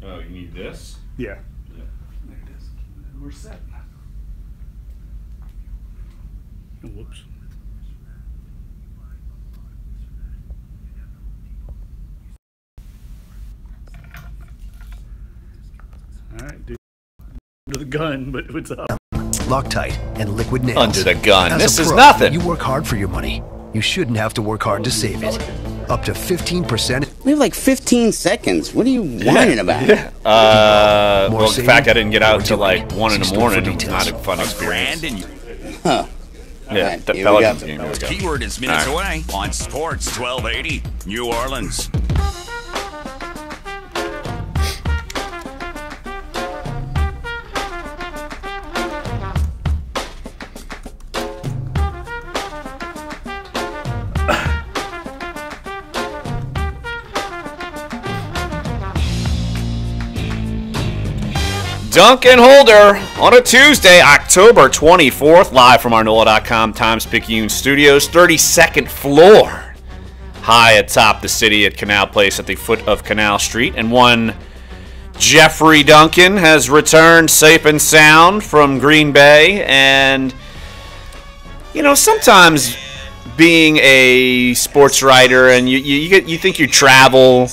Oh, you need this? Yeah. There it is. We're set. Oh, whoops. All right, dude. Under the gun, but what's up? Loctite and liquid nails. Under the gun. As This a is pro, nothing. You work hard for your money. You shouldn't have to work hard to save it. Up to 15%. We have like 15 seconds. What are you whining about? Well, the fact I didn't get out until like 1 in the morning, not a fun experience. Huh. Yeah, Right, the here we Pelicans go. game. Here we go. Keyword is minutes away on Sports 1280 New Orleans. Dunc and Holder on a Tuesday, October 24th, live from our NOLA.com Times-Picayune Studios, 32nd floor, high atop the city at Canal Place at the foot of Canal Street. And one Jeffrey Duncan has returned safe and sound from Green Bay. And, you know, sometimes being a sports writer and you think you travel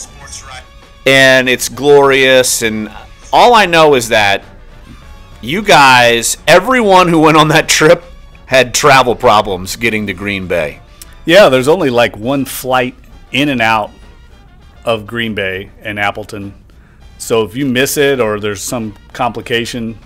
and it's glorious, and all I know is that you guys, everyone who went on that trip had travel problems getting to Green Bay. Yeah, there's only like one flight in and out of Green Bay and Appleton. So if you miss it or there's some complication,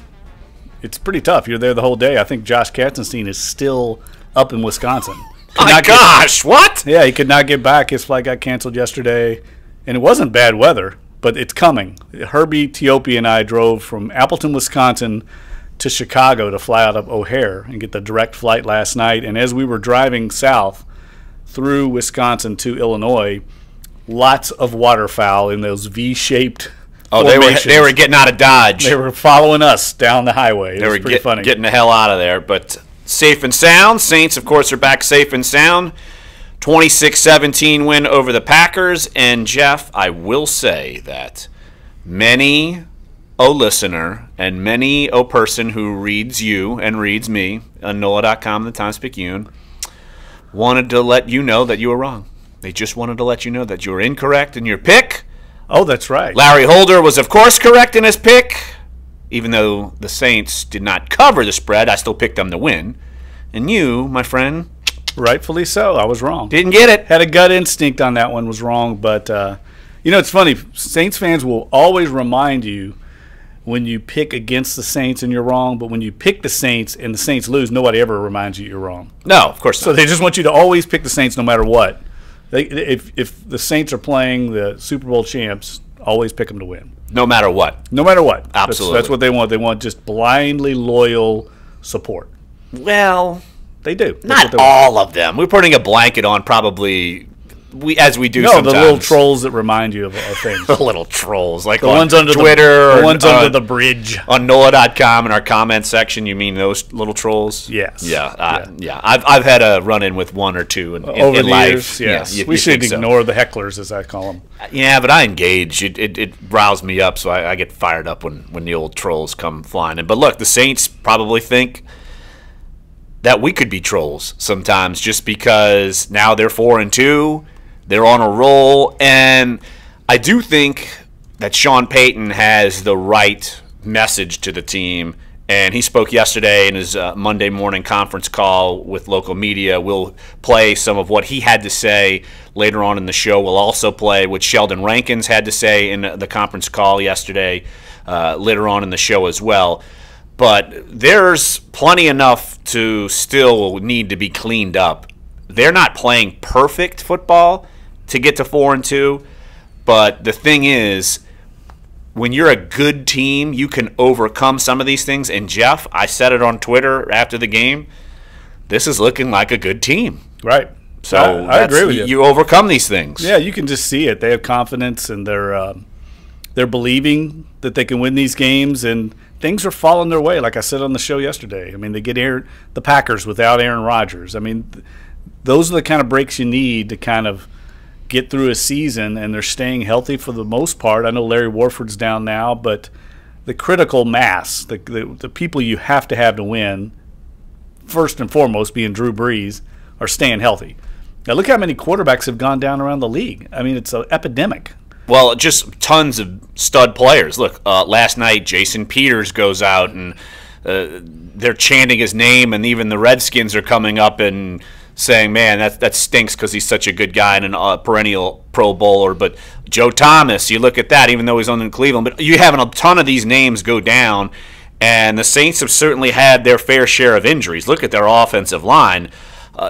it's pretty tough. You're there the whole day. I think Josh Katzenstein is still up in Wisconsin. My gosh, what? Yeah, he could not get back. His flight got canceled yesterday, and it wasn't bad weather. But it's coming. Herbie Teope and I drove from Appleton, Wisconsin to Chicago to fly out of O'Hare and get the direct flight last night. And as we were driving south through Wisconsin to Illinois, lots of waterfowl in those V-shaped formations. They were getting out of Dodge. They were following us down the highway. They were getting the hell out of there. But safe and sound. Saints, of course, are back safe and sound. 26-17 win over the Packers. And, Jeff, I will say that many a listener and many a person who reads you and reads me on NOLA.com, the Times-Picayune, wanted to let you know that you were wrong. They just wanted to let you know that you were incorrect in your pick. Oh, that's right. Larry Holder was, of course, correct in his pick. Even though the Saints did not cover the spread, I still picked them to win. And you, my friend, rightfully so. I was wrong. didn't get it. Had a gut instinct on that one, was wrong. But, you know, it's funny. Saints fans will always remind you when you pick against the Saints and you're wrong. But when you pick the Saints and the Saints lose, nobody ever reminds you you're wrong. No, of course not. So they just want you to always pick the Saints no matter what. If the Saints are playing the Super Bowl champs, always pick them to win. No matter what. No matter what. Absolutely. That's what they want. They want just blindly loyal support. Well, they do. Not all of them. We're putting a blanket on probably, as we do sometimes. No, the little trolls that remind you of things. The little trolls. Like the on ones under Twitter. The ones under the bridge. On NOLA.com in our comment section, you mean those little trolls? Yes. Yeah. I've had a run-in with one or two in over in the life. years, yes. Yeah, we should ignore the hecklers, as I call them. Yeah, but I engage. It riles me up, so I get fired up when the old trolls come flying in. But look, the Saints probably think that we could be trolls sometimes just because now they're 4-2. They're on a roll. And I do think that Sean Payton has the right message to the team. And he spoke yesterday in his Monday morning conference call with local media. We'll play some of what he had to say later on in the show. We'll also play what Sheldon Rankins had to say in the conference call yesterday later on in the show as well. But there's plenty enough to still need to be cleaned up. They're not playing perfect football to get to 4-2, but the thing is, when you're a good team, you can overcome some of these things. And Jeff, I said it on Twitter after the game, this is looking like a good team. Right. So I agree with you. You overcome these things. Yeah, you can just see it. They have confidence, and they're believing that they can win these games, and things are falling their way, like I said on the show yesterday. I mean, they get the Packers without Aaron Rodgers. I mean, those are the kind of breaks you need to kind of get through a season, and they're staying healthy for the most part. I know Larry Warford's down now, but the critical mass, the people you have to win, first and foremost being Drew Brees, are staying healthy. Now look how many quarterbacks have gone down around the league. I mean, it's an epidemic. Well, just tons of stud players. Look, last night Jason Peters goes out and they're chanting his name, and even the Redskins are coming up and saying, man, that stinks because he's such a good guy and a perennial Pro Bowler. But Joe Thomas, you look at that, even though he's on in Cleveland. But you having a ton of these names go down, and the Saints have certainly had their fair share of injuries. Look at their offensive line.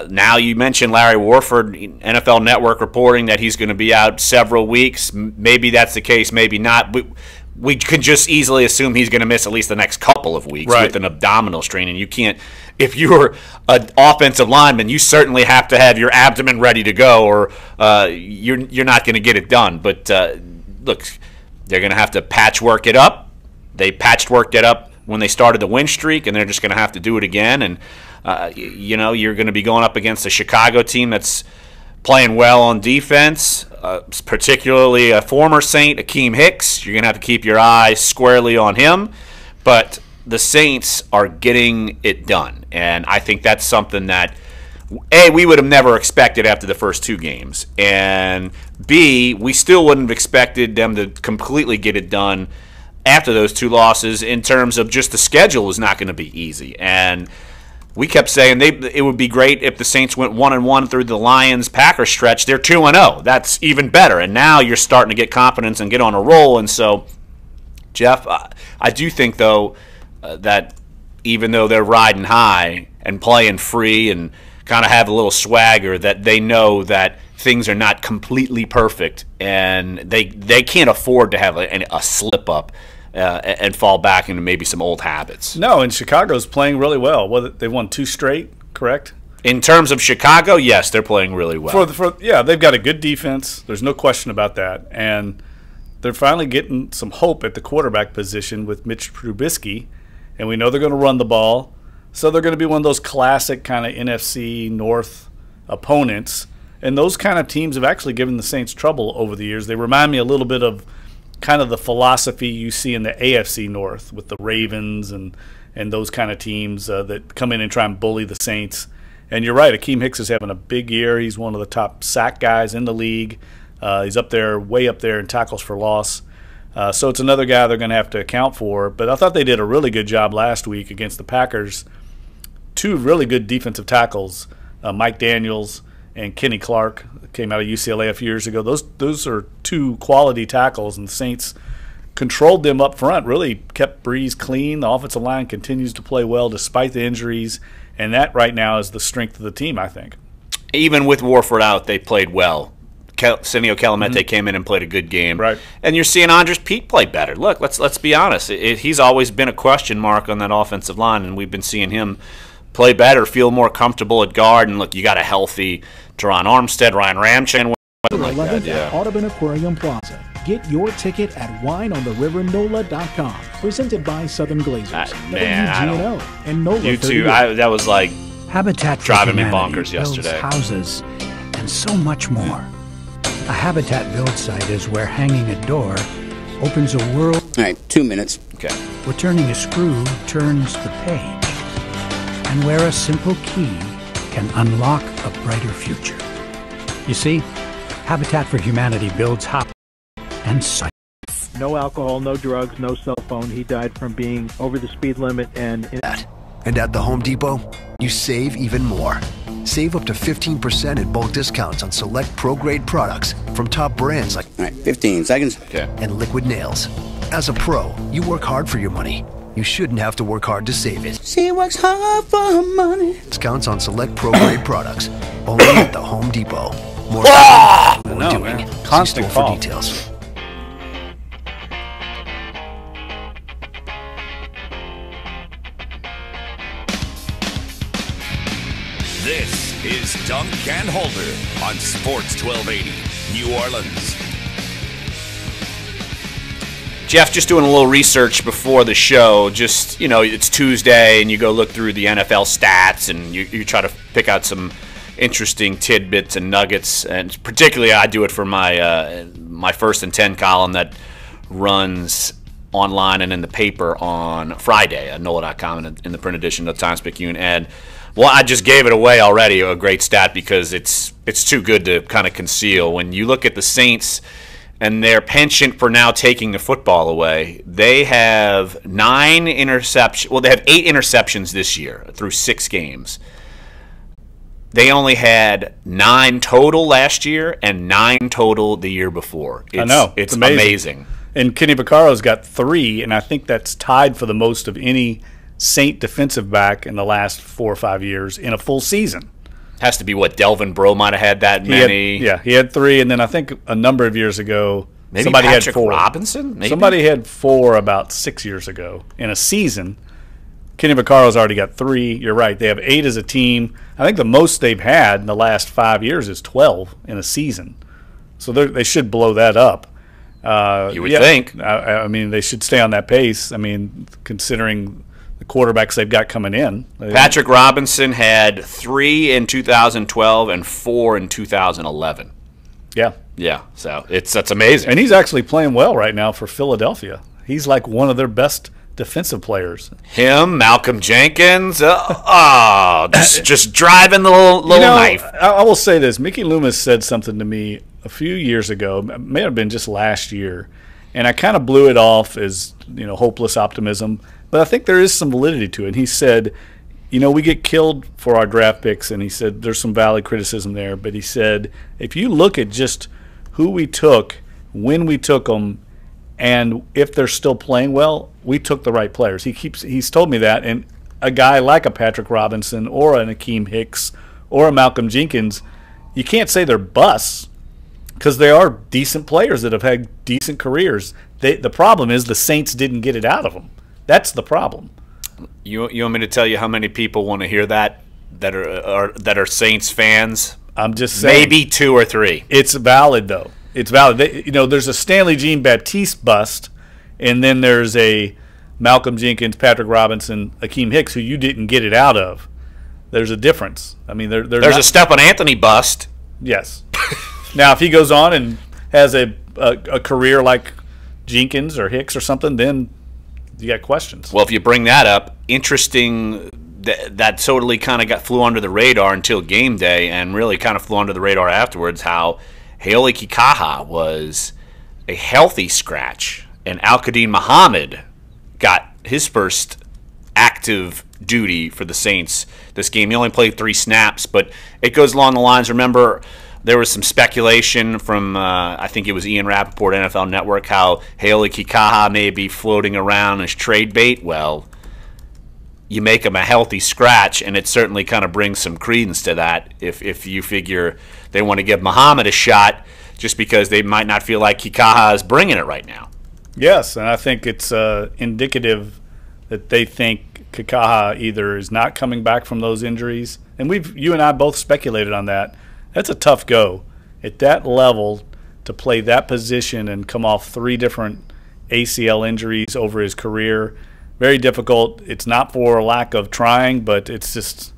Now you mentioned Larry Warford, NFL Network reporting that he's going to be out several weeks. Maybe that's the case, maybe not. We could just easily assume he's going to miss at least the next couple of weeks with an abdominal strain. And you can't, if you're an offensive lineman, you certainly have to have your abdomen ready to go, or you're not going to get it done. But look, they're going to have to patchwork it up. They patchworked it up when they started the win streak, and they're just going to have to do it again. And you're going to be going up against a Chicago team that's playing well on defense, particularly a former Saint, Akeem Hicks. You're going to have to keep your eyes squarely on him. But the Saints are getting it done, and I think that's something that, A, we would have never expected after the first two games, and B, we still wouldn't have expected them to completely get it done after those two losses in terms of just the schedule is not going to be easy. And we kept saying it would be great if the Saints went 1-1 through the Lions-Packers stretch. They're 2-0. That's even better. And now you're starting to get confidence and get on a roll. And so, Jeff, I do think, though, that even though they're riding high and playing free and kind of have a little swagger, that they know that things are not completely perfect, and they can't afford to have a slip-up and fall back into maybe some old habits. No, and Chicago's playing really well. They won 2 straight, correct? In terms of Chicago, yes, they're playing really well. Yeah, they've got a good defense. There's no question about that. And they're finally getting some hope at the quarterback position with Mitch Trubisky, and we know they're going to run the ball. So they're going to be one of those classic kind of NFC North opponents. And those kind of teams have actually given the Saints trouble over the years. They remind me a little bit of kind of the philosophy you see in the AFC North with the Ravens and those kind of teams that come in and try and bully the Saints. And you're right, Akeem Hicks is having a big year. He's one of the top sack guys in the league. He's up there, way up there in tackles for loss. So it's another guy they're going to have to account for. But I thought they did a really good job last week against the Packers. 2 really good defensive tackles, Mike Daniels and Kenny Clark, came out of UCLA a few years ago. Those are 2 quality tackles, and the Saints controlled them up front, really kept Brees clean. The offensive line continues to play well despite the injuries, and that right now is the strength of the team, I think. Even with Warford out, they played well. Senio Clemente came in and played a good game. Right. And you're seeing Andres Pete play better. Look, let's be honest. He's always been a question mark on that offensive line, and we've been seeing him play better, feel more comfortable at guard. And look, you got a healthy Teron Armstead, Ryan Ramchick. Like that, at Audubon Aquarium Plaza. Get your ticket at NOLA.com. Presented by Southern Glazers, WGNO, and NOLA. You too. That was like Habitat for driving me Humanity bonkers yesterday. Houses and so much more. A habitat build site is where hanging a door opens a world. All right, 2 minutes. Okay. Where turning a screw turns the page. And where a simple key can unlock a brighter future. You see, Habitat for Humanity builds hop and sight. No alcohol, no drugs, no cell phone. He died from being over the speed limit and... And at the Home Depot, you save even more. Save up to 15% in bulk discounts on select pro-grade products from top brands like... All right, 15 seconds. Okay. And Liquid Nails. As a pro, you work hard for your money. You shouldn't have to work hard to save it. She works hard for her money. Discounts on select pro-grade products. Only at the Home Depot. More we're doing. Constant for call. details. This is Dunc and Holder on Sports 1280, New Orleans. Jeff, just doing a little research before the show. Just, it's Tuesday, and you go look through the NFL stats, and you try to pick out some interesting tidbits and nuggets, and particularly I do it for my my 1st and 10 column that runs online and in the paper on Friday at NOLA.com in the print edition of the Times-Picayune. And well, I just gave it away already, a great stat, because it's too good to kind of conceal. When you look at the Saints and their penchant for now taking the football away, they have 9 interceptions. Well, they have 8 interceptions this year through 6 games. They only had 9 total last year and 9 total the year before. I know. It's amazing. And Kenny Vaccaro's got 3, and I think that's tied for the most of any Saint defensive back in the last 4 or 5 years in a full season. Has to be what Delvin Breaux might have had that many. He had 3, and then I think a number of years ago, maybe somebody Patrick had 4. Robinson? Maybe? Somebody had 4 about 6 years ago in a season. Kenny Vaccaro's already got 3. You're right. They have 8 as a team. I think the most they've had in the last 5 years is 12 in a season. So they should blow that up. You would think. I mean, they should stay on that pace. I mean, considering the quarterbacks they've got coming in. Patrick Robinson had 3 in 2012 and 4 in 2011. Yeah. Yeah, so that's amazing. And he's actually playing well right now for Philadelphia. He's like one of their best defensive players. Him, Malcolm Jenkins, just driving the little knife. I will say this. Mickey Loomis said something to me a few years ago. It may have been just last year. And I kind of blew it off as, hopeless optimism. But I think there is some validity to it. And he said, we get killed for our draft picks. And he said there's some valid criticism there. But he said, if you look at just who we took, when we took them, and if they're still playing well, we took the right players. He's told me that. And a guy like a Patrick Robinson or an Akeem Hicks or a Malcolm Jenkins, you can't say they're busts because they are decent players that have had decent careers. The problem is the Saints didn't get it out of them. That's the problem. You want me to tell you how many people want to hear that are Saints fans? I'm just saying. Maybe 2 or 3. It's valid, though. It's valid. There's a Stanley Jean-Baptiste bust, and then there's a Malcolm Jenkins, Patrick Robinson, Akeem Hicks, who you didn't get it out of. There's a difference. I mean, there's a Stephon Anthony bust. Yes. Now, if he goes on and has a career like Jenkins or Hicks or something, then you got questions. Well, if you bring that up, interesting that totally kind of flew under the radar until game day, and really kind of flew under the radar afterwards, how Haile Kikaha was a healthy scratch, and Al-Qadim Muhammad got his first active duty for the Saints this game. He only played 3 snaps, but it goes along the lines. Remember, there was some speculation from, I think it was Ian Rappaport, NFL Network, how Haile Kikaha may be floating around as trade bait. Well, you make him a healthy scratch, and it certainly kind of brings some credence to that if you figure they want to give Muhammad a shot just because they might not feel like Kikaha is bringing it right now. Yes, and I think it's indicative that they think Kikaha either is not coming back from those injuries, and you and I both speculated on that. That's a tough go at that level to play that position and come off 3 different ACL injuries over his career. Very difficult. It's not for lack of trying, but it's just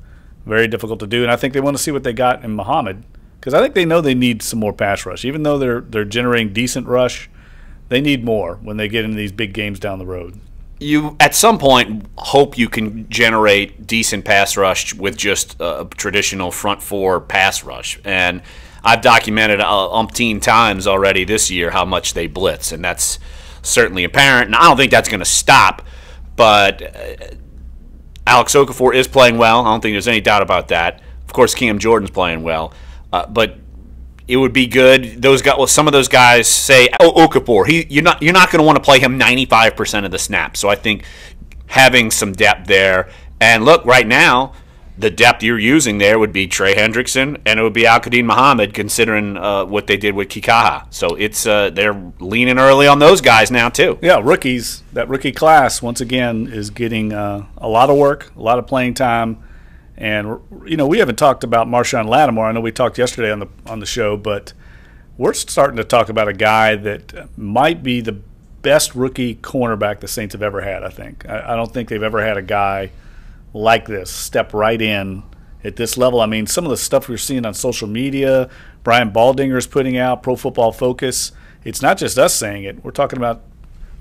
very difficult to do. And I think they want to see what they got in Muhammad, because I think they know they need some more pass rush. Even though they're generating decent rush, they need more when they get into these big games down the road. You, at some point, hope you can generate decent pass rush with just a traditional front 4 pass rush. And I've documented umpteen times already this year how much they blitz, and that's certainly apparent. And I don't think that's going to stop. But Alex Okafor is playing well. I don't think there's any doubt about that. Of course, Cam Jordan's playing well. But it would be good. Those guys, well, some of those guys say, Okafor, you're not going to want to play him 95% of the snaps. So I think having some depth there. And look, right now, the depth you're using there would be Trey Hendrickson, and it would be Al-Qadim Muhammad, considering what they did with Kikaha. So it's they're leaning early on those guys now too. Yeah, rookies. That rookie class once again is getting a lot of work, a lot of playing time, and we haven't talked about Marshawn Lattimore. I know we talked yesterday on the show, but we're starting to talk about a guy that might be the best rookie cornerback the Saints have ever had. I think. I don't think they've ever had a guy like this step right in at this level. I mean, some of the stuff we're seeing on social media, Brian Baldinger's putting out, Pro Football Focus, it's not just us saying it. We're talking about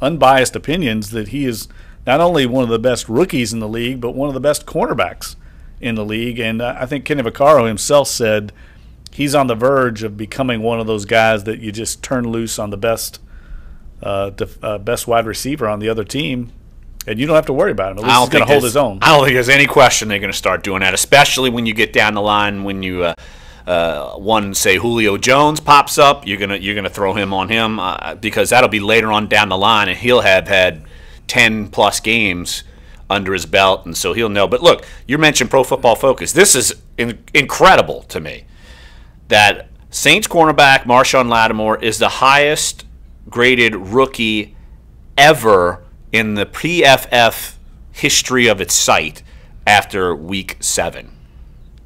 unbiased opinions that he is not only one of the best rookies in the league, but one of the best cornerbacks in the league. And I think Kenny Vaccaro himself said he's on the verge of becoming one of those guys that you just turn loose on the best wide receiver on the other team, and you don't have to worry about him. At least he's going to hold his own. I don't think there's any question they're going to start doing that, especially when you get down the line. When you say Julio Jones pops up, you're gonna throw him on him because that'll be later on down the line, and he'll have had 10+ games under his belt, and so he'll know. But look, you mentioned Pro Football Focus. This is incredible to me that Saints cornerback Marshawn Lattimore is the highest graded rookie ever in the PFF history of its site after week 7.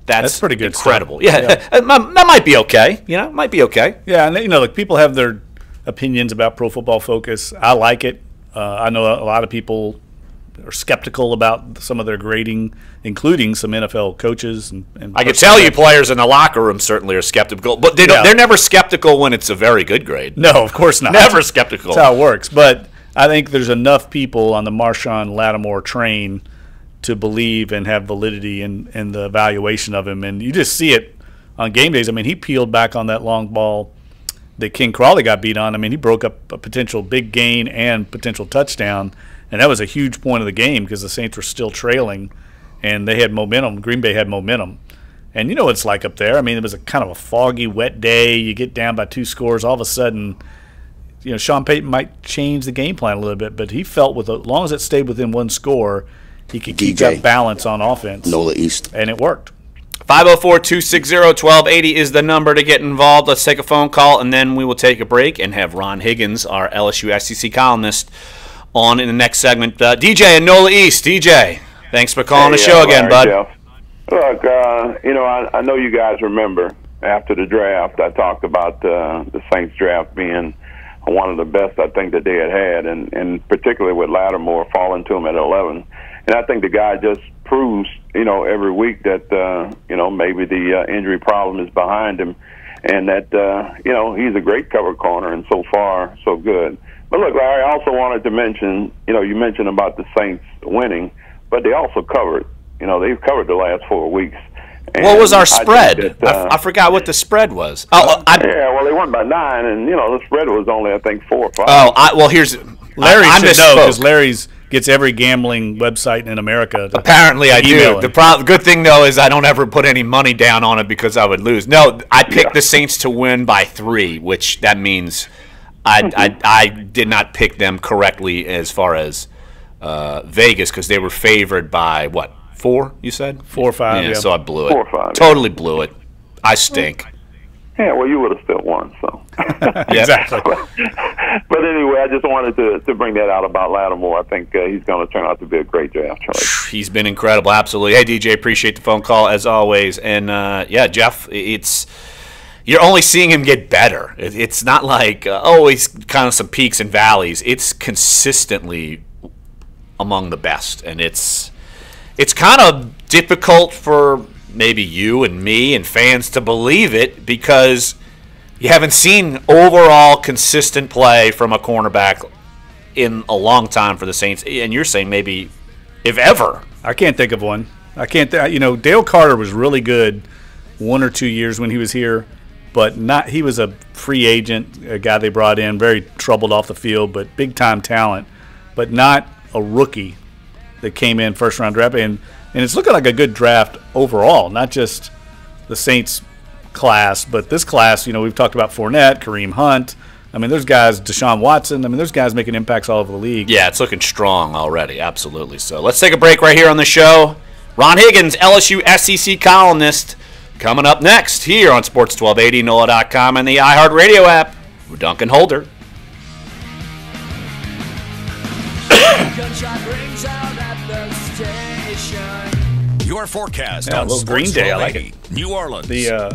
That's pretty good. Incredible. Yeah. That might be okay. Might be okay. Yeah, and like people have their opinions about Pro Football Focus. I like it. I know a lot of people are skeptical about some of their grading, including some NFL coaches. And I can tell you players in the locker room certainly are skeptical, but they're never skeptical when it's a very good grade. No, of course not. Never skeptical. That's how it works. But I think there's enough people on the Marshawn Lattimore train to believe and have validity in the evaluation of him. And you just see it on game days. I mean, he peeled back on that long ball that King Crawley got beat on. I mean, he broke up a potential big gain and potential touchdown, and that was a huge point of the game because the Saints were still trailing, and they had momentum. Green Bay had momentum. And you know what it's like up there. I mean, it was a kind of a foggy, wet day. You get down by 2 scores. All of a sudden, Sean Payton might change the game plan a little bit, but he felt as long as it stayed within 1 score, he could keep that balance on offense. NOLA East. And it worked. 504-260-1280 is the number to get involved. Let's take a phone call, and then we will take a break and have Ron Higgins, our LSU SEC columnist, on in the next segment. DJ in NOLA East. DJ, thanks for calling the show again, bud. Jeff. Look, I know you guys remember after the draft, I talked about the Saints draft being one of the best I think that they had, and particularly with Lattimore falling to him at 11. And I think the guy just proves, every week that, maybe the injury problem is behind him and that, he's a great cover corner, and so far, so good. But look, Larry, I also wanted to mention, you mentioned about the Saints winning, but they also covered. They've covered the last 4 weeks. And what was our spread? I forgot what the spread was. They won by 9, and, the spread was only, I think, 4 or 5. Here's Larry should know because Larry's gets every gambling website in America. Apparently, I do. The good thing though is I don't ever put any money down on it because I would lose. No, I picked the Saints to win by 3, which that means I did not pick them correctly as far as Vegas because they were favored by what 4? You said 4 or 5. Yeah, so I blew it. 4 or 5. Totally blew it. I stink. Yeah, well, you would have still won, so. Exactly. But anyway, I just wanted to bring that out about Lattimore. I think he's going to turn out to be a great draft choice. He's been incredible, absolutely. Hey, DJ, appreciate the phone call, as always. And, Jeff, you're only seeing him get better. It's not like, he's kind of some peaks and valleys. It's consistently among the best. And it's kind of difficult for maybe you and me and fans to believe it because you haven't seen overall consistent play from a cornerback in a long time for the Saints. And you're saying maybe if ever. I can't think of one. Dale Carter was really good 1 or 2 years when he was here, but he was a free agent, a guy they brought in, very troubled off the field, but big-time talent, but not a rookie that came in first-round draft. And it's looking like a good draft overall, not just the Saints class, but this class, we've talked about Fournette, Kareem Hunt. I mean, there's guys, Deshaun Watson. I mean, there's guys making impacts all over the league. Yeah, it's looking strong already, absolutely. So let's take a break right here on the show. Ron Higgins, LSU SEC columnist, coming up next here on Sports 1280, NOLA.com, and the iHeartRadio app. We're Dunc and Holder. Your forecast a on little Green Sports Day. I like it. New Orleans. The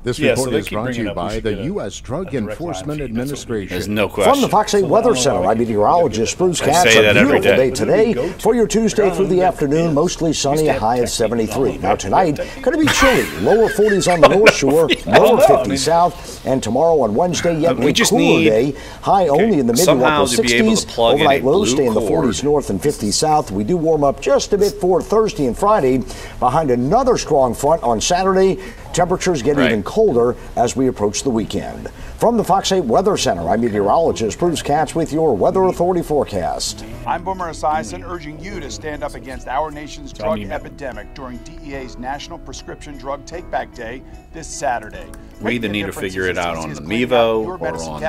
This report is brought to you by the U.S. Drug Enforcement Administration. There's no question. From the Fox 8 Weather Center, I'm meteorologist Bruce Katz. A beautiful day today for your Tuesday through the afternoon. Mostly sunny, a high of 73. Now tonight, going to be chilly. Lower 40s on the North Shore, lower 50 south. And tomorrow on Wednesday, yet a cooler day. High only in the mid to upper 60s. Overnight lows stay in the 40s north and 50s south. We do warm up just a bit for Thursday and Friday. Behind another strong front on Saturday, temperatures get even colder as we approach the weekend. From the Fox 8 Weather Center, I'm meteorologist Bruce Katz with your Weather Authority forecast. I'm Boomer Esiason, urging you to stand up against our nation's drug epidemic during DEA's National Prescription Drug Take-Back Day this Saturday. We either need to figure it out on the Mevo or on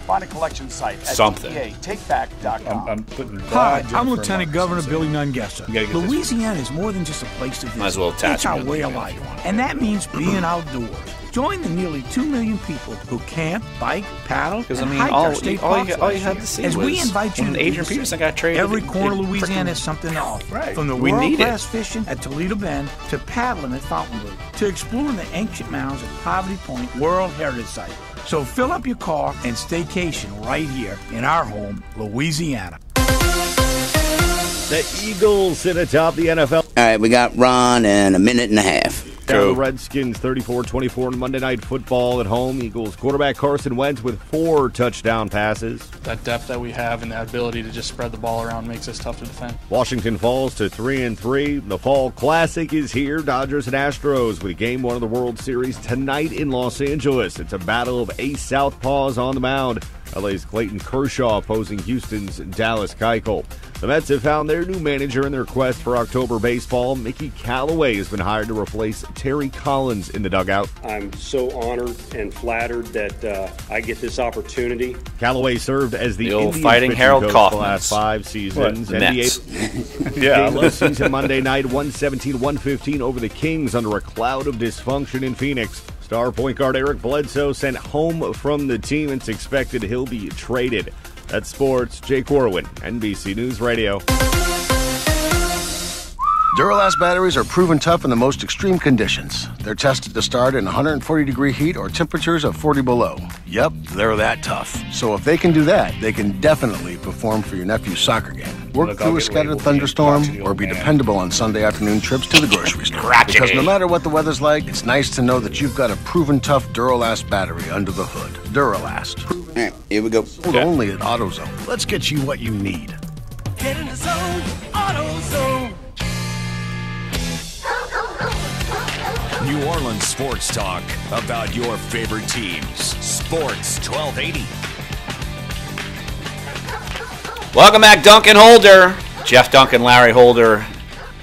Find a collection site at something. DEATakeback.com. Hi, I'm Lieutenant Governor Billy Nungesser. Louisiana is more than just a place to visit. Might as well attach it's our way of life, and that means being outdoors. Join the nearly 2 million people who camp, bike, paddle, and hike our state parks all you had to see as was we invite you to Adrian Peterson got traded. Every corner of Louisiana has something to offer. From the world-class fishing at Toledo Bend to paddling at Fountainwood to exploring the ancient mounds at Poverty Point World Heritage Site. So fill up your car and staycation right here in our home, Louisiana. The Eagles sit atop the NFL. All right, we got Ron in a minute and a half. Down the Redskins 34-24 in Monday Night Football at home. Eagles quarterback Carson Wentz with 4 touchdown passes. That depth that we have and that ability to just spread the ball around makes us tough to defend. Washington falls to 3-3. The Fall Classic is here. Dodgers and Astros with Game 1 of the World Series tonight in Los Angeles. It's a battle of ace southpaws on the mound. LA's Clayton Kershaw opposing Houston's Dallas Keuchel. The Mets have found their new manager in their quest for October baseball. Mickey Callaway has been hired to replace Terry Collins in the dugout. I'm so honored and flattered that I get this opportunity. Callaway served as the Indians fighting Harold coach Kaufman the last 5 seasons. NBA game season Monday night, 117-115 over the Kings under a cloud of dysfunction in Phoenix. Star point guard Eric Bledsoe sent home from the team. It's expected he'll be traded. That's sports. Jake Corwin, NBC News Radio. Duralast batteries are proven tough in the most extreme conditions. They're tested to start in 140-degree heat or temperatures of 40 below. Yep, they're that tough. So if they can do that, they can definitely perform for your nephew's soccer game. Work through a scattered thunderstorm or be dependable on Sunday afternoon trips to the grocery store. Because no matter what the weather's like, it's nice to know that you've got a proven tough Duralast battery under the hood. Duralast. All right, here we go. Only at AutoZone. Let's get you what you need. Get in the zone, AutoZone. New Orleans sports talk about your favorite teams. Sports 1280. Welcome back, Dunc and Holder. Jeff Dunc and Larry Holder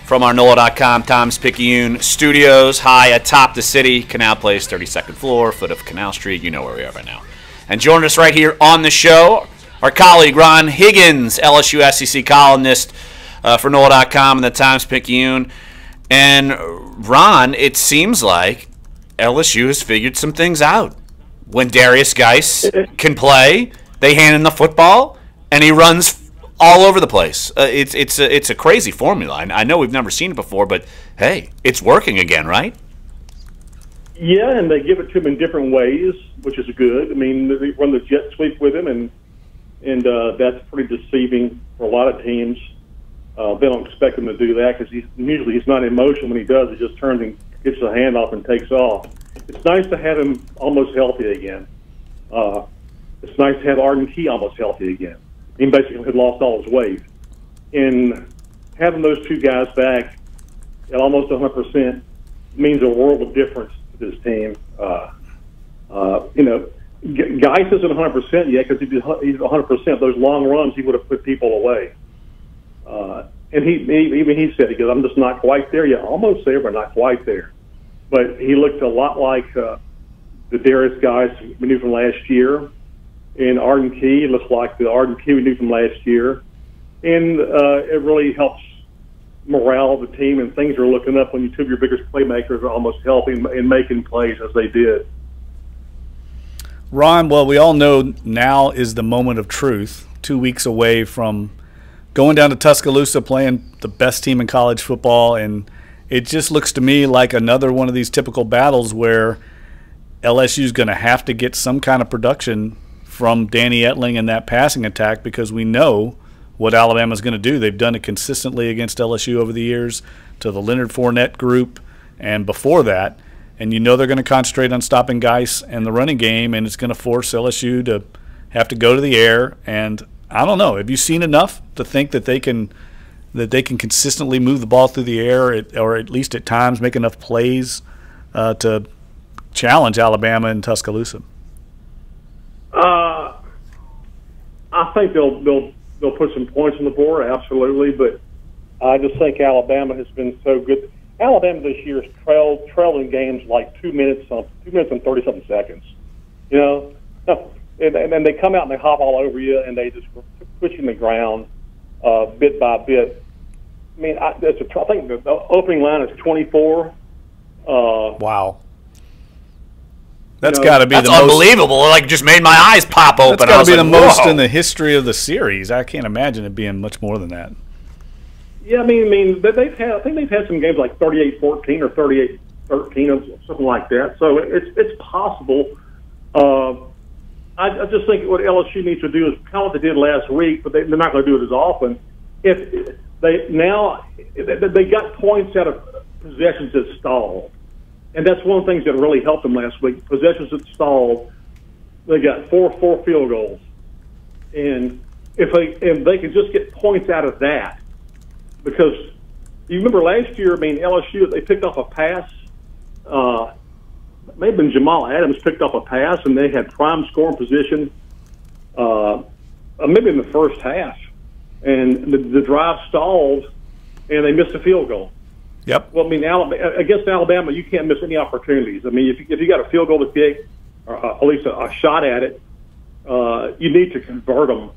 from our NOLA.com Times-Picayune studios, high atop the city, Canal Place, 32nd floor, foot of Canal Street. You know where we are right now. And joining us right here on the show, our colleague Ron Higgins, LSU SEC columnist for NOLA.com and the Times-Picayune. And Ron, it seems like LSU has figured some things out. When Darius Geis can play, they hand him the football, and he runs all over the place. It's a crazy formula. I know we've never seen it before, but hey, it's working again, right? Yeah, and they give it to him in different ways, which is good. I mean, they run the jet sweep with him, and that's pretty deceiving for a lot of teams. They don't expect him to do that because he's not in motion. When he does, he just turns and gets the handoff and takes off. It's nice to have him almost healthy again. It's nice to have Arden Key almost healthy again. He basically had lost all his weight. And having those two guys back at almost 100% means a world of difference to this team. Geis isn't 100% yet because he's 100%. Those long runs, he would have put people away. And he said, he goes, I'm just not quite there yet. Almost there, but not quite there. But he looked a lot like the Darius guys we knew from last year. And Arden Key looks like the Arden Key we knew from last year. And it really helps morale of the team, and things are looking up when you two of your biggest playmakers are almost healthy and making plays as they did. Ron, well, we all know now is the moment of truth, 2 weeks away from going down to Tuscaloosa, playing the best team in college football, and it just looks to me like another one of these typical battles where LSU's going to have to get some kind of production from Danny Etling and that passing attack, because we know what Alabama's going to do. They've done it consistently against LSU over the years, to the Leonard Fournette group and before that. And you know they're going to concentrate on stopping Geis and the running game, and it's going to force LSU to have to go to the air. And I don't know, have you seen enough to think that they can consistently move the ball through the air, or at least at times make enough plays to challenge Alabama in Tuscaloosa? I think they'll put some points on the board, absolutely. But I just think Alabama has been so good. Alabama this year has trailed in games like 2 minutes and 30-something seconds. You know, and then they come out and they hop all over you, and they just push you in the ground bit by bit. I mean, I think the opening line is 24. Wow. That's got to be that's unbelievable. It like just made my eyes pop open. That's got to be the most in the history of the series. I can't imagine it being much more than that. Yeah, I think they've had some games like 38-14 or 38-13 or something like that. So it's possible. I just think what LSU needs to do is kind of what they did last week, but they're not going to do it as often. If they got points out of possessions that stalled. And that's one of the things that really helped them last week. Possessions that stalled, they got four field goals. And if they could just get points out of that, because you remember last year, LSU, they picked off a pass. It may have been Jamal Adams picked up a pass, and they had prime scoring position maybe in the first half. And the drive stalled, and they missed a field goal. Yep. Well, against Alabama, you can't miss any opportunities. If you got a field goal to kick, or at least a shot at it, you need to convert them.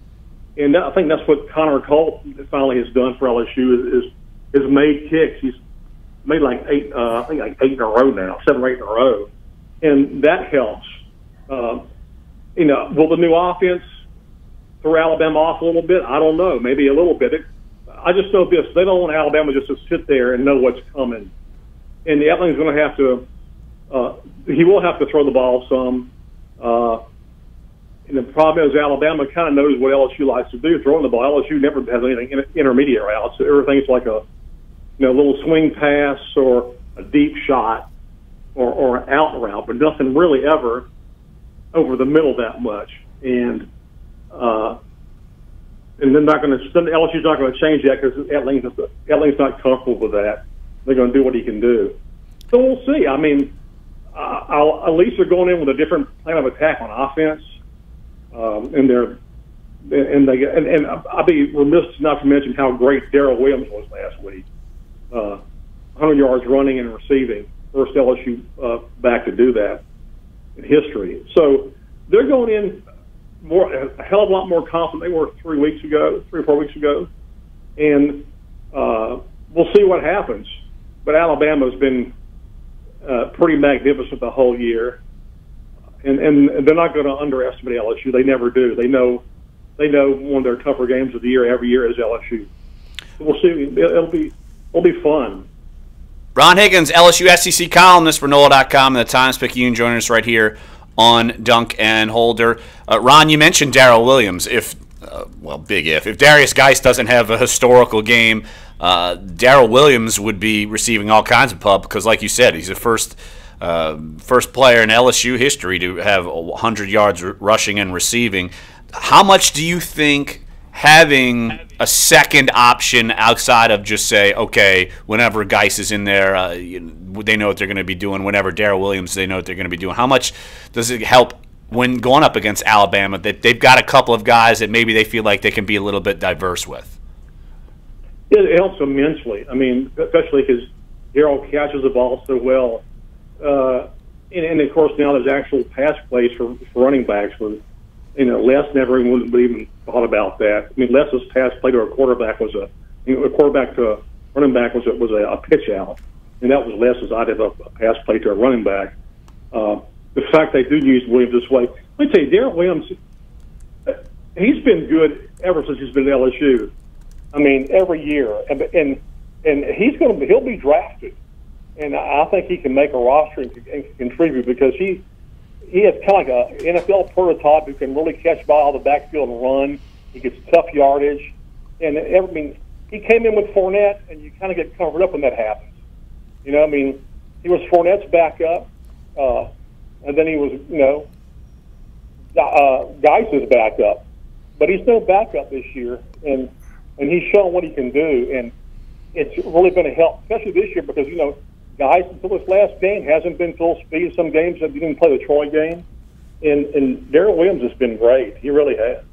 And I think that's what Connor Colt finally has done for LSU is made kicks. He's made like eight in a row now, 7 or 8 in a row, and that helps. Will the new offense throw Alabama off a little bit? I don't know, maybe a little bit. I just know this: they don't want Alabama just to sit there and know what's coming. And Etling's going to have to. He will have to throw the ball some. And the problem is Alabama kind of knows what LSU likes to do, throwing the ball. LSU never has anything intermediate routes. Everything's like a little swing pass or a deep shot or an out route, but nothing really ever over the middle that much. And they're not going to. LSU's not going to change that because Etling's not comfortable with that. They're going to do what he can do. So we'll see. At least they're going in with a different plan of attack on offense. And I'd be remiss not to mention how great Darrell Williams was last week. 100 yards running and receiving. First LSU back to do that in history. So they're going in a hell of a lot more confident they were 3 or 4 weeks ago. And we'll see what happens. But Alabama's been pretty magnificent the whole year. And they're not going to underestimate LSU. They never do. They know one of their tougher games of the year every year is LSU. We'll see. It'll be fun. Ron Higgins, LSU SEC columnist for NOLA.com and the Times-Picayune, joining us right here on Dunc and Holder. Ron, you mentioned Darrell Williams. If Darius Geis doesn't have a historical game, Darrell Williams would be receiving all kinds of pub because, like you said, he's the first player in LSU history to have 100 yards rushing and receiving. How much do you think having a second option outside of just say, okay, whenever Geis is in there, they know what they're going to be doing. Whenever Darrell Williams, they know what they're going to be doing. How much does it help when going up against Alabama that they've got a couple of guys that maybe they feel like they can be a little bit diverse with? It helps immensely. Especially because Darrell catches the ball so well. And of course now there's actual pass plays for running backs. Les never even thought about that. Les's pass play to a quarterback was a quarterback to a running back was a pitch out, and that was Les's idea of a pass play to a running back. The fact they do use Williams this way, let me tell you, Darrell Williams, he's been good ever since he's been at LSU. Every year, and he'll be drafted. And I think he can make a roster and contribute because he he is kind of like an NFL prototype who can really catch the ball out of the backfield and run. He gets tough yardage. And, I mean, he came in with Fournette, and you kind of get covered up when that happens. You know, I mean, he was Fournette's backup, and then he was, Geis's backup. But he's no backup this year, and he's shown what he can do. And it's really been a help, especially this year, because, Geis, until this last game, hasn't been full speed. Some games that didn't play the Troy game. And Darrell Williams has been great. He really has.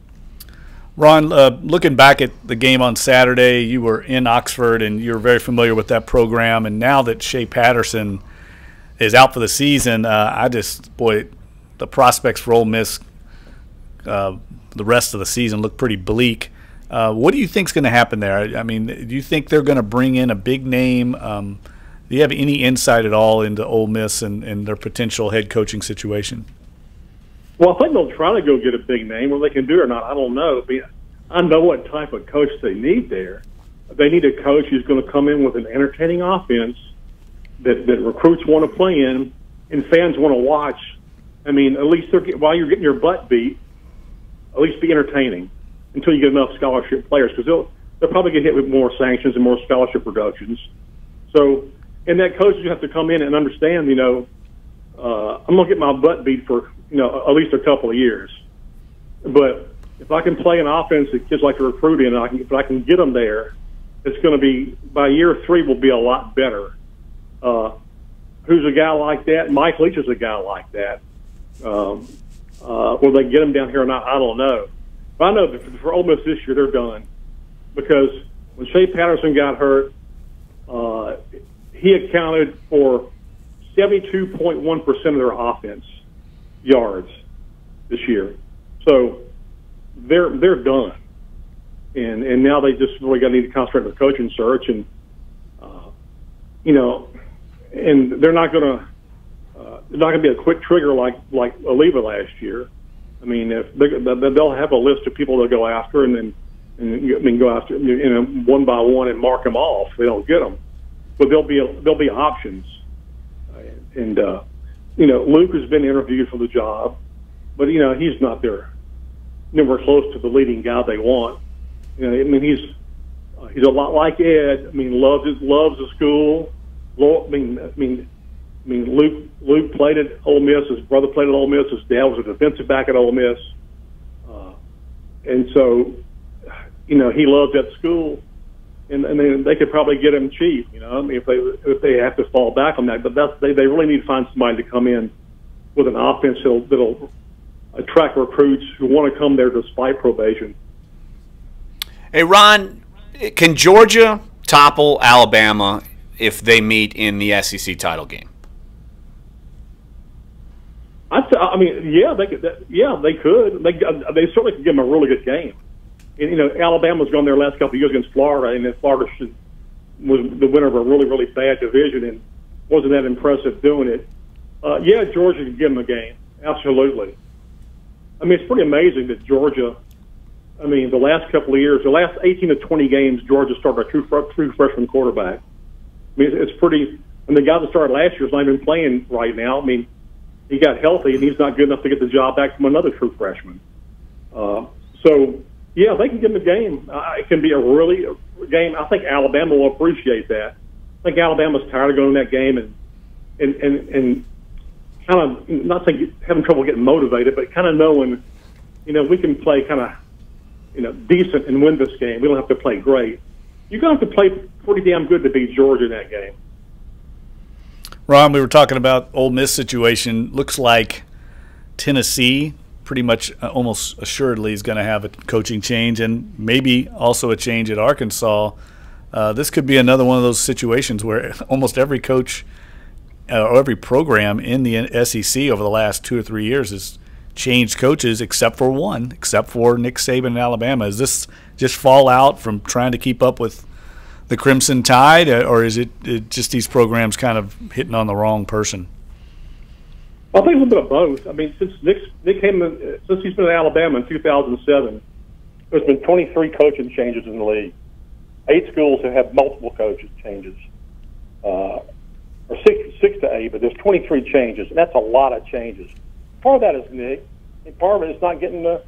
Ron, looking back at the game on Saturday, you were in Oxford and you're very familiar with that program. And now that Shea Patterson is out for the season, the prospects for Ole Miss the rest of the season look pretty bleak. What do you think is going to happen there? I mean, do you think they're going to bring in a big name? Do you have any insight at all into Ole Miss and their potential head coaching situation? Well, I think they'll try to go get a big name. Whether they can do it or not, I don't know. But I know what type of coach they need there. They need a coach who's going to come in with an entertaining offense that recruits want to play in and fans want to watch. I mean, at least while you're getting your butt beat, at least be entertaining until you get enough scholarship players, because they'll probably get hit with more sanctions and more scholarship reductions. So, and that coach is going to have to come in and understand, I'm going to get my butt beat for at least a couple of years. But if I can play an offense that kids like to recruit in, if I can get them there, it's going to be, by year 3, will be a lot better. Who's a guy like that? Mike Leach is a guy like that. Will they get him down here or not? I don't know. But I know that for Ole Miss this year, they're done. Because when Shea Patterson got hurt, he accounted for 72.1% of their offense yards this year. So they're done. And now they just really got to need to concentrate on the coaching search. And, and they're not going to be a quick trigger like Oliva last year. I mean, they'll have a list of people they'll go after and then go after one by one and mark them off if they don't get them. But there'll be options. And Luke has been interviewed for the job, but he's not there, nowhere close to the leading guy they want. He's a lot like Ed. I mean, loves the school. Luke played at Ole Miss. His brother played at Ole Miss. His dad was a defensive back at Ole Miss, and so he loves that school. And they could probably get him cheap, if they have to fall back on that. But they really need to find somebody to come in with an offense that'll attract recruits who want to come there despite probation. Hey, Ron, can Georgia topple Alabama if they meet in the SEC title game? They could. They could. They certainly could give them a really good game. And, Alabama's gone there last couple of years against Florida, and then Florida was the winner of a really, really bad division and wasn't that impressive doing it. Georgia could give them a game. Absolutely. I mean, it's pretty amazing that Georgia, the last couple of years, the last 18 to 20 games, Georgia started a true freshman quarterback. I mean, it's pretty – and the guy that started last year is not even playing right now. I mean, he got healthy, and he's not good enough to get the job back from another true freshman. Yeah, they can give them a game. It can be a really game. I think Alabama will appreciate that. I think Alabama's tired of going to that game and kind of not saying having trouble getting motivated, but kind of knowing, we can play kind of, decent and win this game. We don't have to play great. You're going to have to play pretty damn good to beat Georgia in that game. Ron, we were talking about Ole Miss situation. Looks like Tennessee pretty much almost assuredly is going to have a coaching change and maybe also a change at Arkansas. This could be another one of those situations where almost every coach or every program in the SEC over the last 2 or 3 years has changed coaches except for Nick Saban in Alabama. Is this just fallout from trying to keep up with the Crimson Tide, or is it just these programs kind of hitting on the wrong person? I think a little bit of both. I mean, since Nick came in, since he's been at Alabama in 2007, there's been 23 coaching changes in the league. 8 schools have had multiple coaches changes, or six to 8, but there's 23 changes, and that's a lot of changes. part of that is Nick, and part of it is not getting the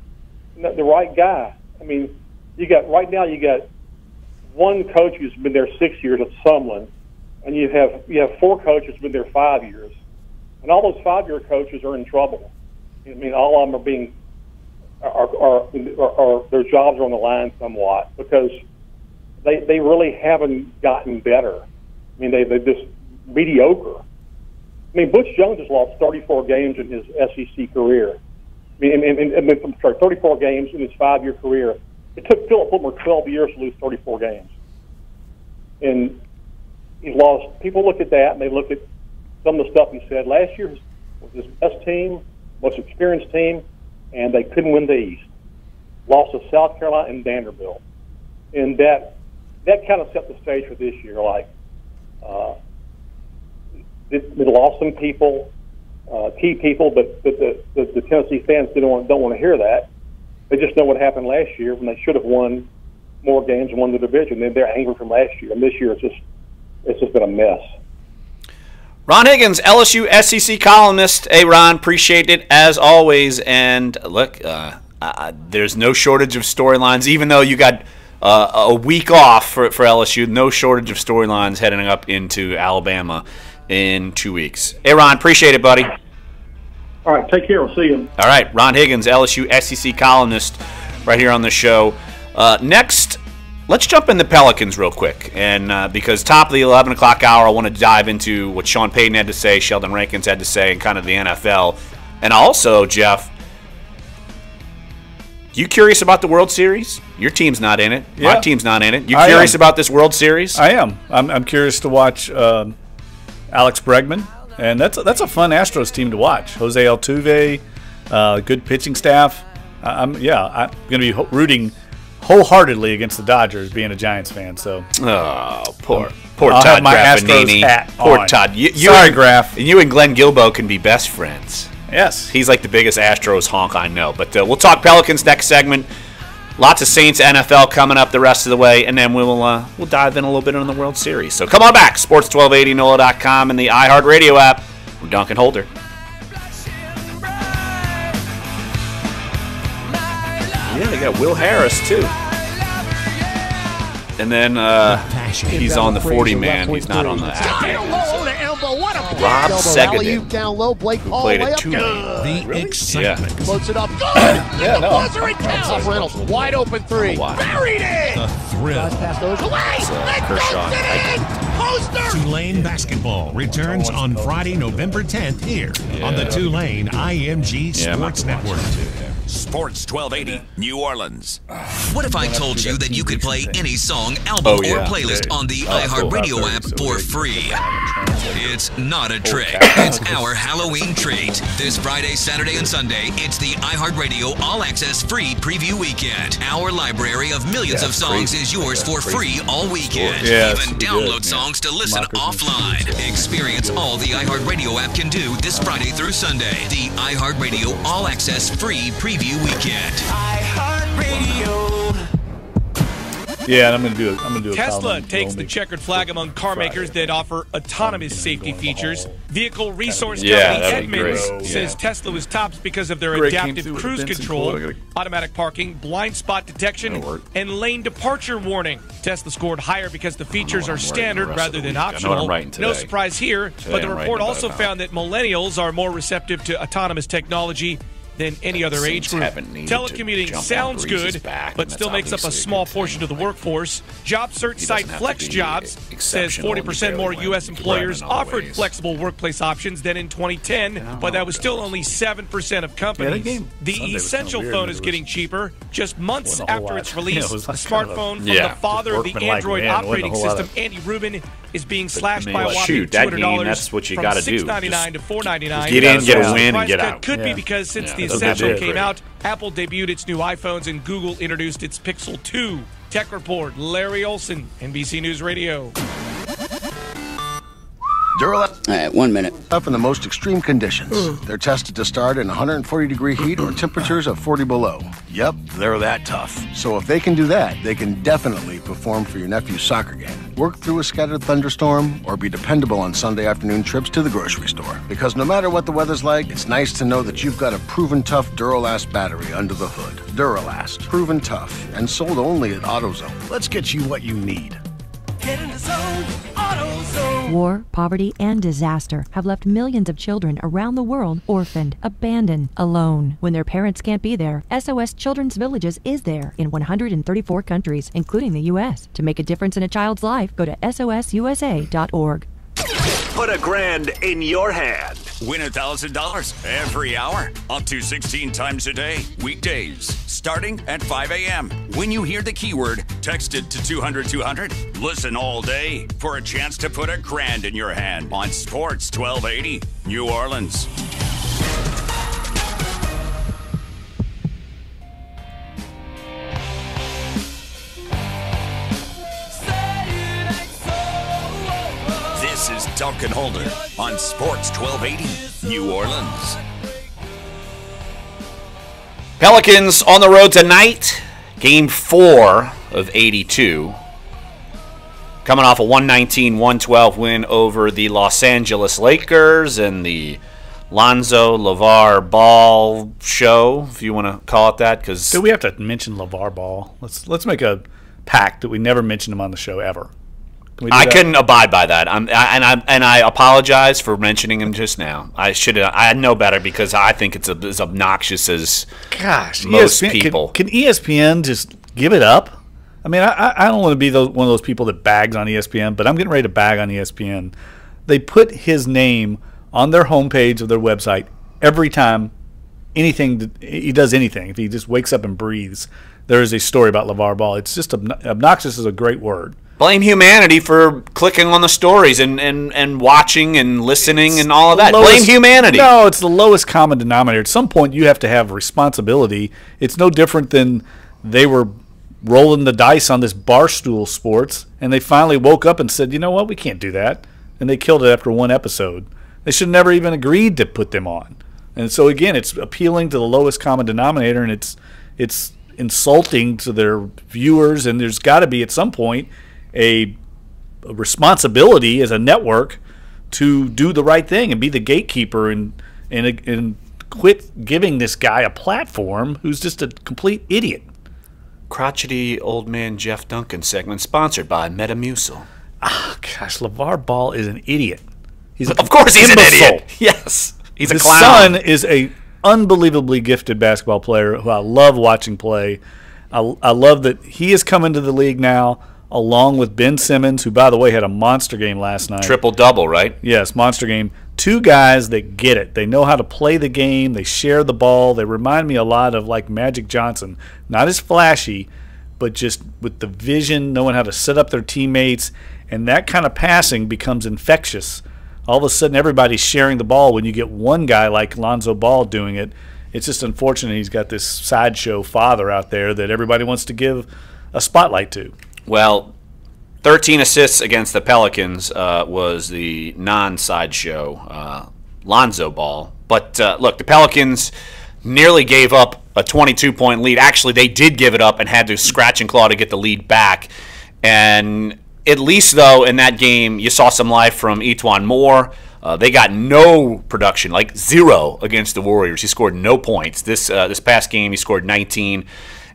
right guy. I mean, you got one coach who's been there 6 years at Sumlin, and you have 4 coaches who've been there 5 years, and all those 5-year coaches are in trouble. I mean, all of them are their jobs are on the line somewhat because they really haven't gotten better. I mean, they're just mediocre. I mean, Butch Jones has lost 34 games in his SEC career. I mean, 34 games in his 5-year career. It took Philip Whitmer 12 years to lose 34 games. And he's lost. People look at that, and they look at some of the stuff he said. Last year was his best team, most experienced team, and they couldn't win the East. Lost to South Carolina and Vanderbilt. And that kind of set the stage for this year. Like, they lost some people, key people, but the Tennessee fans don't want to hear that. They just know what happened last year when they should have won more games and won the division. They're angry from last year, and this year it's just been a mess. Ron Higgins, LSU SEC columnist. Hey, Ron, appreciate it as always. And look, there's no shortage of storylines, even though you got a week off for LSU. No shortage of storylines heading up into Alabama in 2 weeks. Hey, Ron, appreciate it, buddy. All right, take care. We'll see you. All right, Ron Higgins, LSU SEC columnist, right here on the show. Next, let's jump in the Pelicans real quick. And because top of the 11 o'clock hour, I want to dive into what Sean Payton had to say, Sheldon Rankins had to say, and kind of the NFL. And also, Jeff, you curious about the World Series? Your team's not in it. Yeah. My team's not in it. You curious about this World Series? I am. I'm curious to watch Alex Bregman. And that's a fun Astros team to watch. Jose Altuve, good pitching staff. I'm going to be rooting wholeheartedly against the Dodgers, being a Giants fan. So, poor Todd Graffinini. Poor Todd. Sorry, Graf. You and Glenn Gilbo can be best friends. Yes, he's like the biggest Astros honk I know. But we'll talk Pelicans next segment. Lots of Saints NFL coming up the rest of the way, and then we'll dive in a little bit on the World Series. So come on back, Sports1280, NOLA.com, and the iHeartRadio app. I'm Dunc and Holder. Yeah, they got Will Harris, too. And then he's on the 40-man. He's not on the app. Rob Segedin, who played at 2-man. The excitement. Yeah. Floats it up. Good! Yeah, no. Buzzer it counts. Reynolds, wide open three. Buried it! The thrill. Pass goes away. Poster! Tulane basketball returns on Friday, November 10th here on the Tulane IMG Sports Network. Sports 1280, New Orleans. What if I told you that you could play any song, album, or playlist on the iHeartRadio app for free? It's not a trick. It's our Halloween treat. This Friday, Saturday, and Sunday, it's the iHeartRadio All Access Free Preview Weekend. Our library of millions of songs is yours for free all weekend. Even download songs to listen offline. Experience all the iHeartRadio app can do this Friday through Sunday. The iHeartRadio All Access Free Preview Weekend. iHeartRadio. Yeah, and I'm gonna do a Tesla takes the checkered flag among car makers that offer autonomous safety features. Vehicle resource company Edmunds says Tesla was tops because of their adaptive cruise control, automatic parking, blind spot detection, and lane departure warning. Tesla scored higher because the features are standard rather than optional. No surprise here, but the report also found that millennials are more receptive to autonomous technology than any other age group. Telecommuting sounds good, but still makes up a small portion of the workforce. Job search site FlexJobs says 40% more U.S. employers offered flexible workplace options than in 2010, but that was still only 7% of companies. The Essential phone is getting cheaper. Just months after its release, the smartphone from the father of the Android operating system, Andy Rubin, is being slashed by a whopping $200 that's what you from got to do. $6.99 to $4.99. Get in, get a win, and get out. Could be because since the Essential came out, Apple debuted its new iPhones and Google introduced its Pixel 2. Tech Report, Larry Olson, NBC News Radio. Duralast. All right, 1 minute. Up in the most extreme conditions. They're tested to start in 140-degree heat or temperatures of 40 below. Yep, they're that tough. So if they can do that, they can definitely perform for your nephew's soccer game. work through a scattered thunderstorm, or be dependable on Sunday afternoon trips to the grocery store. Because no matter what the weather's like, it's nice to know that you've got a proven tough Duralast battery under the hood. Duralast, proven tough, and sold only at AutoZone. Let's get you what you need. Get in the zone, AutoZone. War, poverty, and disaster have left millions of children around the world orphaned, abandoned, alone. When their parents can't be there, SOS Children's Villages is there in 134 countries, including the U.S. To make a difference in a child's life, go to sosusa.org. Put $1,000 in your hand. Win $1,000 every hour. Up to 16 times a day. Weekdays. Starting at 5 a.m. When you hear the keyword, text it to 200-200. Listen all day for a chance to put $1,000 in your hand on Sports 1280, New Orleans. This is Dunc and Holder on Sports 1280, New Orleans. Pelicans on the road tonight. Game 4 of 82. Coming off a 119-112 win over the Los Angeles Lakers and the Lonzo LeVar Ball show, if you want to call it that. Because do we have to mention LeVar Ball? Let's make a pact that we never mention him on the show ever. I couldn't abide by that. I apologize for mentioning him just now. I should have. I know better because I think it's as obnoxious as most ESPN, people. Can ESPN just give it up? I mean, I don't want to be one of those people that bags on ESPN, but I'm getting ready to bag on ESPN. They put his name on their homepage of their website every time he does anything. If he just wakes up and breathes, there is a story about LeVar Ball. It's just obnoxious is a great word. Blame humanity for clicking on the stories and watching and listening and all of that. Blame humanity. No, it's the lowest common denominator. At some point, you have to have responsibility. It's no different than they were rolling the dice on this Barstool Sports, and they finally woke up and said, you know what, we can't do that. And they killed it after one episode. They should have never even agreed to put them on. And so, again, it's appealing to the lowest common denominator, and it's insulting to their viewers, and there's got to be at some point a responsibility as a network to do the right thing and be the gatekeeper and quit giving this guy a platform who's just a complete idiot. Crotchety old man Jeff Duncan segment sponsored by Metamucil. Oh, gosh, LeVar Ball is an idiot. Of course he's an idiot. Yes. He's a clown. His son is a unbelievably gifted basketball player who I love watching play. I love that he has come into the league now, along with Ben Simmons, who, by the way, had a monster game last night. Triple-double, right? Yes, monster game. Two guys that get it. They know how to play the game. They share the ball. They remind me a lot of like Magic Johnson. Not as flashy, but just with the vision, knowing how to set up their teammates. And that kind of passing becomes infectious. All of a sudden, everybody's sharing the ball when you get one guy like Lonzo Ball doing it. It's just unfortunate he's got this sideshow father out there that everybody wants to give a spotlight to. Well, 13 assists against the Pelicans was the non-sideshow Lonzo Ball. But, look, the Pelicans nearly gave up a 22-point lead. Actually, they did give it up and had to scratch and claw to get the lead back. And at least, though, in that game, you saw some life from Etuan Moore. They got no production, like zero, against the Warriors. He scored no points. This past game, he scored 19.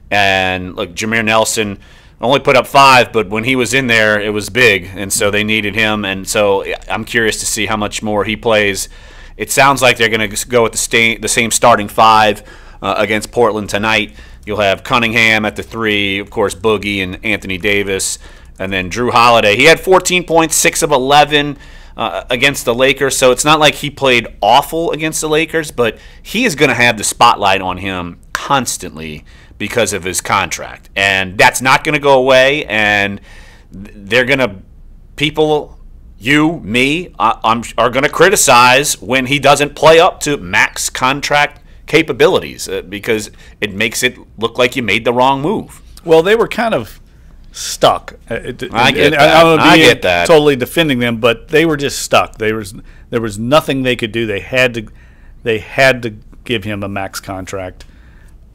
And, look, Jameer Nelson only put up 5, but when he was in there, it was big, and so they needed him. And so I'm curious to see how much more he plays. It sounds like they're going to go with the same starting 5 against Portland tonight. You'll have Cunningham at the 3, of course, Boogie and Anthony Davis, and then Drew Holiday. He had 14 points, 6 of 11 against the Lakers, so it's not like he played awful against the Lakers, but he is going to have the spotlight on him constantly because of his contract. And that's not going to go away, and they're going to – people, you, me, are going to criticize when he doesn't play up to max contract capabilities because it makes it look like you made the wrong move. Well, they were kind of stuck. I get that. Totally defending them, but they were just stuck. There was nothing they could do. They had to give him a max contract,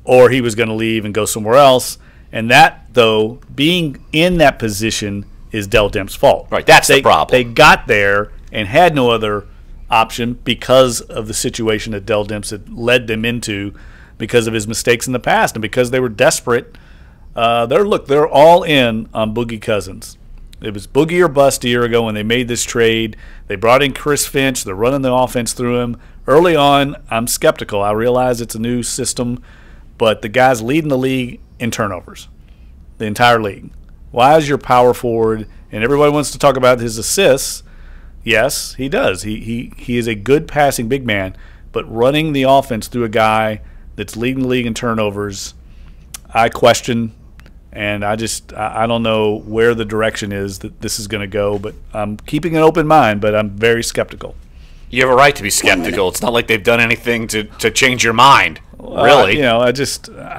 or he was going to leave and go somewhere else. And that, though, being in that position is Dell Demp's fault. Right, that's the problem. They got there and had no other option because of the situation that Dell Demps had led them into because of his mistakes in the past and because they were desperate. They're all in on Boogie Cousins. It was Boogie or bust a year ago when they made this trade. They brought in Chris Finch. They're running the offense through him. Early on, I'm skeptical. I realize it's a new system, but the guy's leading the league in turnovers, the entire league. Why is your power forward, and everybody wants to talk about his assists. Yes, he does. He is a good passing big man, but running the offense through a guy that's leading the league in turnovers, I question, and I don't know where the direction is that this is going to go, but I'm keeping an open mind, but I'm very skeptical. You have a right to be skeptical. It's not like they've done anything to change your mind, really. I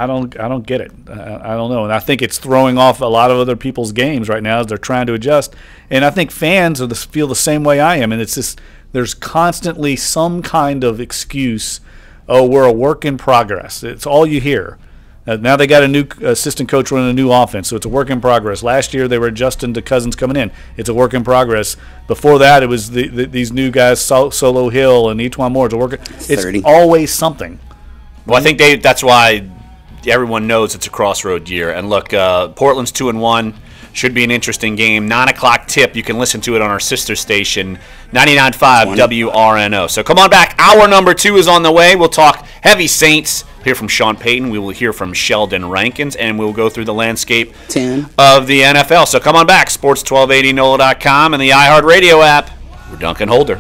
don't get it. I don't know, and I think it's throwing off a lot of other people's games right now as they're trying to adjust. And I think fans feel the same way I am, and it's just there's constantly some kind of excuse. Oh, we're a work in progress. It's all you hear. Now they got a new assistant coach running a new offense, so it's a work in progress. Last year they were adjusting to Cousins coming in. It's a work in progress. Before that, it was these new guys, Solo Hill and Etwan Moore. It's always something. Well, I think that's why everyone knows it's a crossroad year. And look, Portland's 2-1. Should be an interesting game. 9 o'clock tip. You can listen to it on our sister station, 99.5 WRNO. So come on back. Hour number 2 is on the way. We'll talk heavy Saints. Hear from Sean Payton. We will hear from Sheldon Rankins, and we'll go through the landscape of the NFL. So come on back. Sports 1280 NOLA.com and the iHeartRadio app. We're Duncan Holder.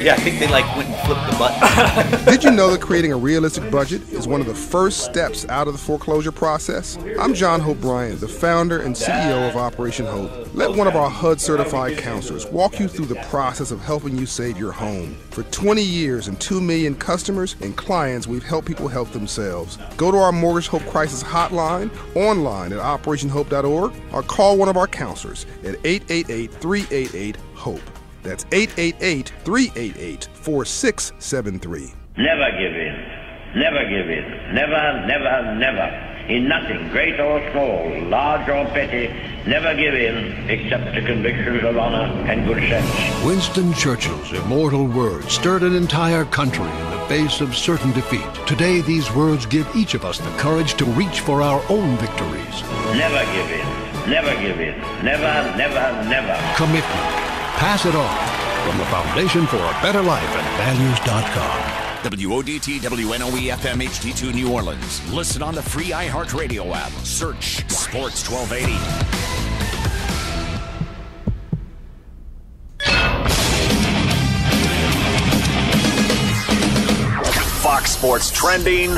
Yeah, I think they went and flipped the button. Did you know that creating a realistic budget is one of the first steps out of the foreclosure process? I'm John Hope Bryant, the founder and CEO of Operation Hope. Let one of our HUD-certified counselors walk you through the process of helping you save your home. For 20 years and 2 million customers and clients, we've helped people help themselves. Go to our Mortgage Hope Crisis Hotline, online at operationhope.org, or call one of our counselors at 888-388-HOPE. That's 888-388-4673. Never give in. Never give in. Never, never, never. In nothing, great or small, large or petty, never give in except to convictions of honor and good sense. Winston Churchill's immortal words stirred an entire country in the face of certain defeat. Today, these words give each of us the courage to reach for our own victories. Never give in. Never give in. Never, never, never. Commitment. Pass it on from the Foundation for a Better Life at values.com. WODT WNOE FM HD2 New Orleans. Listen on the free iHeartRadio app. Search Sports 1280. Fox Sports trending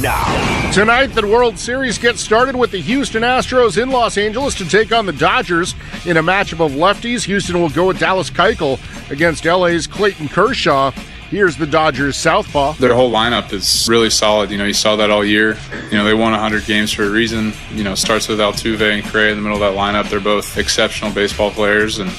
now. Tonight, the World Series gets started with the Houston Astros in Los Angeles to take on the Dodgers in a matchup of lefties. Houston will go with Dallas Keuchel against LA's Clayton Kershaw. Here's the Dodgers southpaw. Their whole lineup is really solid. You saw that all year. They won 100 games for a reason. Starts with Altuve and Correa in the middle of that lineup. They're both exceptional baseball players, and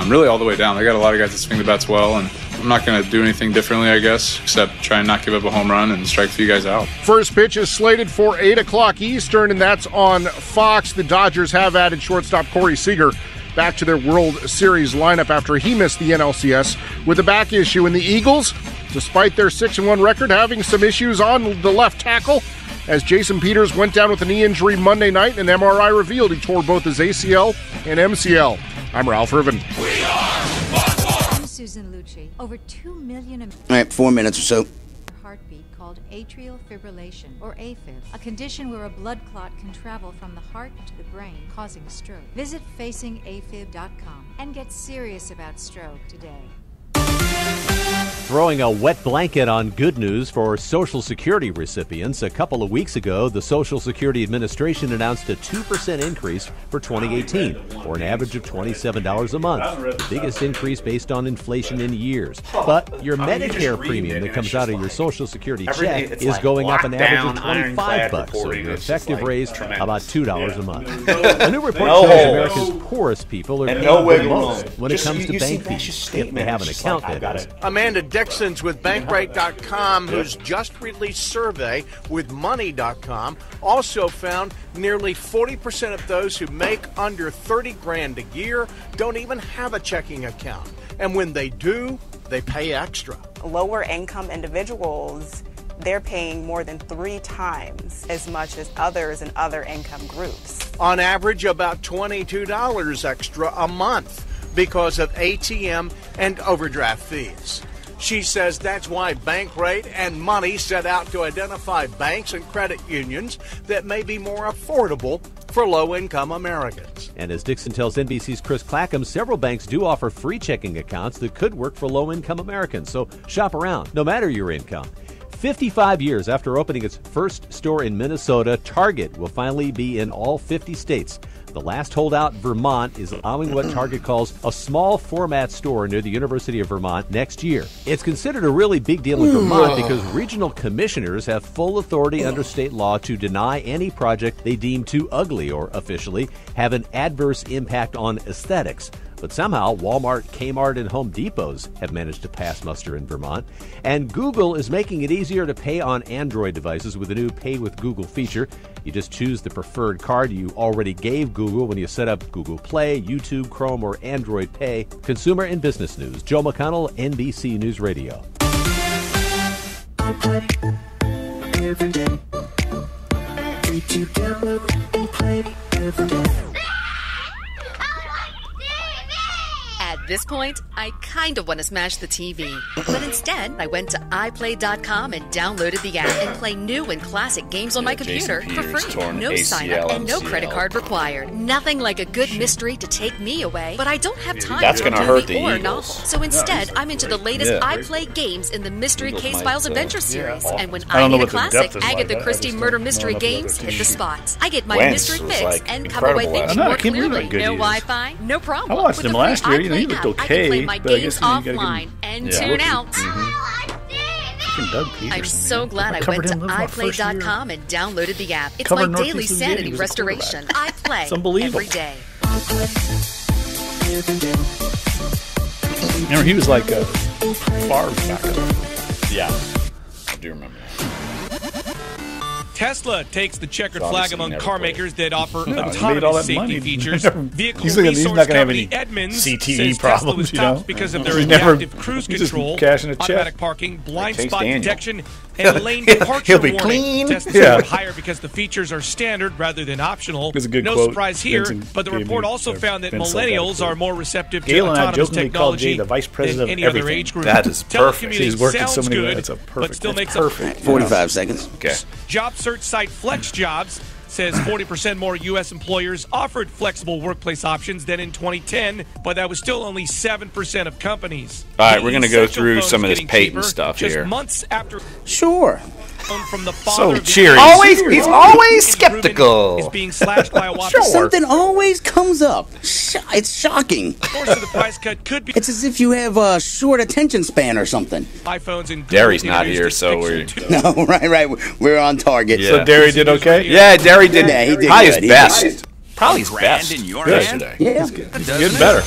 really all the way down. They got a lot of guys that swing the bats well, and I'm not going to do anything differently, I guess, except try and not give up a home run and strike a few guys out. First pitch is slated for 8 o'clock Eastern, and that's on Fox. The Dodgers have added shortstop Corey Seager back to their World Series lineup after he missed the NLCS with a back issue. And the Eagles, despite their 6-1 record, having some issues on the left tackle as Jason Peters went down with a knee injury Monday night. An MRI revealed he tore both his ACL and MCL. I'm Ralph Irvin. I'm Susan Lucci. Over 2 million... All right, 4 minutes or so. Heartbeat called atrial fibrillation, or AFib, a condition where a blood clot can travel from the heart to the brain, causing stroke. Visit facingafib.com and get serious about stroke today. Throwing a wet blanket on good news for Social Security recipients. A couple of weeks ago, the Social Security Administration announced a 2% increase for 2018, or an average of $27 a month, the biggest increase based on inflation in years. But your Medicare premium that comes out of your Social Security check is going up an average of $25, so your effective raise about $2 a month. A new report shows America's poorest people are paying the most when it comes to bank fees, if they have an account, that is. Amanda Dixon's with Bankrate.com, whose just released survey with Money.com also found nearly 40% of those who make under 30 grand a year don't even have a checking account. And when they do, they pay extra. Lower income individuals, they're paying more than 3 times as much as others in other income groups. On average, about $22 extra a month because of ATM and overdraft fees. She says that's why Bankrate and Money set out to identify banks and credit unions that may be more affordable for low-income Americans. And as Dixon tells NBC's Chris Clackham, several banks do offer free checking accounts that could work for low-income Americans. So shop around, no matter your income. 55 years after opening its first store in Minnesota, Target will finally be in all 50 states. The last holdout, Vermont, is allowing what Target calls a small format store near the University of Vermont next year. It's considered a really big deal in Vermont because regional commissioners have full authority under state law to deny any project they deem too ugly or officially have an adverse impact on aesthetics. But somehow, Walmart, Kmart, and Home Depots have managed to pass muster in Vermont. And Google is making it easier to pay on Android devices with a new Pay with Google feature. You just choose the preferred card you already gave Google when you set up Google Play, YouTube, Chrome, or Android Pay. Consumer and Business News. Joe McConnell, NBC News Radio. Every day. YouTube download and play every day. At this point, I kind of want to smash the TV. But instead, I went to iPlay.com and downloaded the app and play new and classic games on my computer for free. No sign-up and no credit card required. Nothing like a good mystery to take me away. But I don't have time for a movie or a novel. So instead, I'm into the latest iPlay games in the Mystery Case Files Adventure series. And when I need a classic, Agatha Christie murder mystery games hit the spot. I get my mystery fix and come away thinking more clearly. No Wi-Fi, no problem. I watched him last year. He looked okay. I can play my but I games guess offline and tune out. I'm so glad I went to iPlay.com and downloaded the app. It's my daily sanity restoration. I play every day. Remember, he was like a Favre backup. Yeah, I do remember. Tesla takes the checkered flag among car makers that offer autonomous autonomous safety features. Vehicle resource company Edmunds says Tesla was tops because of their adaptive cruise control, automatic parking, blind spot detection, and lane departure warning. Tesla's scored higher because the features are standard rather than optional. No surprise here, but the report also found that millennials are more receptive to autonomous technology than any other age group. That is perfect. He's working so many good, that's a perfect. but still makes up 45 seconds. Okay. Job search site FlexJobs says 40% more U.S. employers offered flexible workplace options than in 2010, but that was still only 7% of companies. All right, we're going to go through some of this patent stuff just here. Months after from the So father cheery. He's always skeptical. Is being slashed by a whopping Something always comes up. It's shocking. Of the price cut could be. It's as if you have a short attention span or something. iPhones and Derry's not here, so we're no, right. We're on target. Yeah. So Derry did okay. Yeah, Derry did. Yeah, he did probably good. his best. Probably his best in your yesterday. Yeah, He's getting better.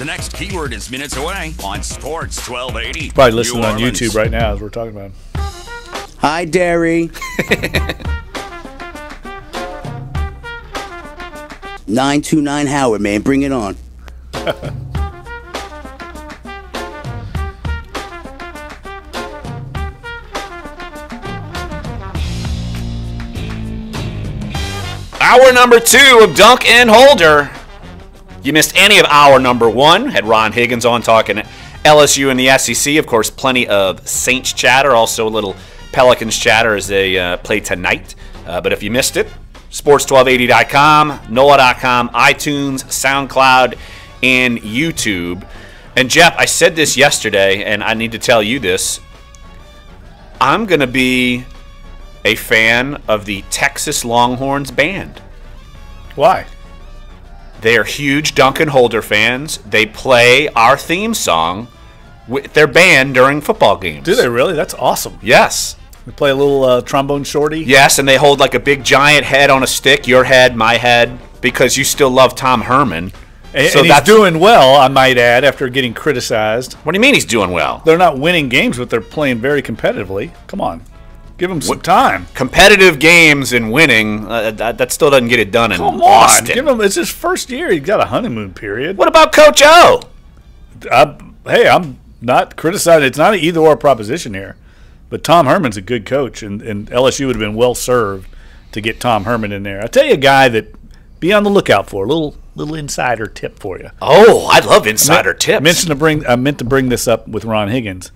The next keyword is minutes away on Sports 1280. Probably listening on YouTube right now as we're talking about him. Hi, Derry. 929 Howard, man, bring it on. Hour number 2 of Dunc and Holder. You missed any of hour number 1. Had Ron Higgins on talking LSU and the SEC. Of course, plenty of Saints chatter. Also a little Pelicans chatter as they play tonight. But if you missed it, sports1280.com, NOLA.com, iTunes, SoundCloud, and YouTube. And Jeff, I said this yesterday, and I need to tell you this. I'm going to be a fan of the Texas Longhorns band. Why? They are huge Dunc and Holder fans. They play our theme song with their band during football games. Do they really? That's awesome. Yes. We play a little trombone shorty. Yes, and they hold like a big giant head on a stick, your head, my head, because you still love Tom Herman. And, So and he's that's doing well, I might add, after getting criticized. What do you mean he's doing well? They're not winning games, but they're playing very competitively. Come on. Give him some time. Competitive games and winning, that still doesn't get it done in Come on. Austin. Give him, it's his first year. He's got a honeymoon period. What about Coach O? Hey, I'm not criticizing. It's not an either-or proposition here. But Tom Herman's a good coach, and LSU would have been well served to get Tom Herman in there. I'll tell you a guy that be on the lookout for, a little insider tip for you. Oh, I love insider tips. I meant to bring this up with Ron Higgins.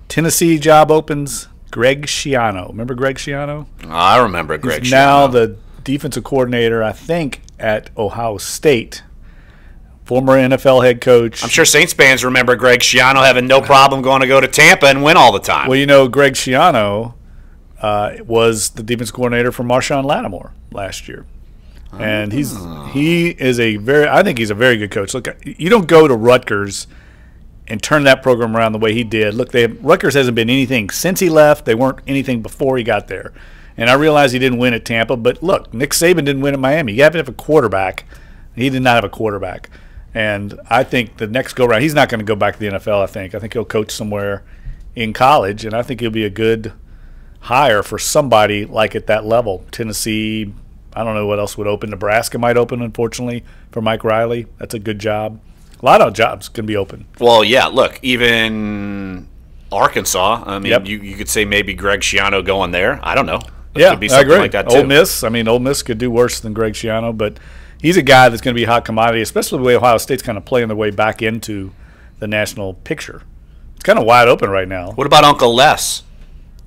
Tennessee job opens. Greg Schiano. Remember Greg Schiano? I remember Greg He's Schiano. now the defensive coordinator, I think, at Ohio State. Former NFL head coach. I'm sure Saints fans remember Greg Schiano having no problem going to go to Tampa and win all the time. Well, you know, Greg Schiano was the defense coordinator for Marshawn Lattimore last year. And I think he's a very good coach. Look, you don't go to Rutgers and turn that program around the way he did. Look, Rutgers hasn't been anything since he left. They weren't anything before he got there. And I realize he didn't win at Tampa, but look, Nick Saban didn't win at Miami. You have to have a quarterback. He did not have a quarterback. And I think the next go-round, he's not going to go back to the NFL, I think he'll coach somewhere in college, and I think he'll be a good hire for somebody like at that level. Tennessee, I don't know what else would open. Nebraska might open, unfortunately, for Mike Riley. That's a good job. A lot of jobs can be open. Well, yeah, look, even Arkansas, I mean, Yep. you could say maybe Greg Schiano going there. I don't know. Yeah, could be I something agree. like that, too. Ole Miss could do worse than Greg Schiano, but he's a guy that's going to be a hot commodity, especially the way Ohio State's kind of playing their way back into the national picture. It's kind of wide open right now. What about Uncle Les?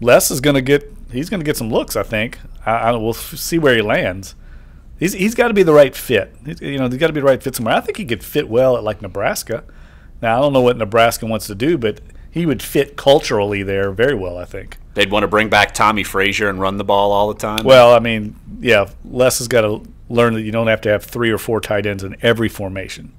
Les is going to get some looks, I think. We'll see where he lands. He's got to be the right fit. He's got to be the right fit somewhere. I think he could fit well at like Nebraska. Now I don't know what Nebraska wants to do, but he would fit culturally there very well, I think. They'd want to bring back Tommy Frazier and run the ball all the time. Well, I mean, yeah, Les has got to learn that you don't have to have 3 or 4 tight ends in every formation.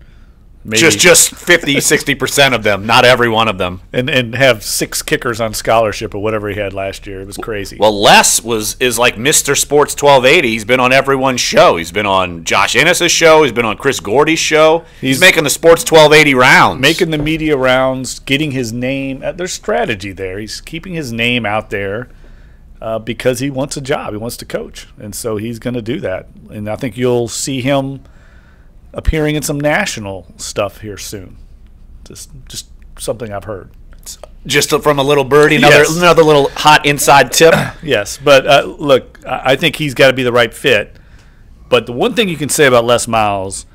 Maybe. Just 50, 60% of them, not every one of them. And have 6 kickers on scholarship or whatever he had last year. It was crazy. Well, Les is like Mr. Sports 1280. He's been on everyone's show. He's been on Josh Ennis' show. He's been on Chris Gordy's show. He's making the Sports 1280 rounds. Making the media rounds, getting his name. There's strategy there. He's keeping his name out there because he wants a job. He wants to coach. And so he's going to do that. And I think you'll see him appearing in some national stuff here soon. Just something I've heard. Just from a little birdie, another little hot inside tip. Yes, but look, I think he's got to be the right fit. But the one thing you can say about Les Miles,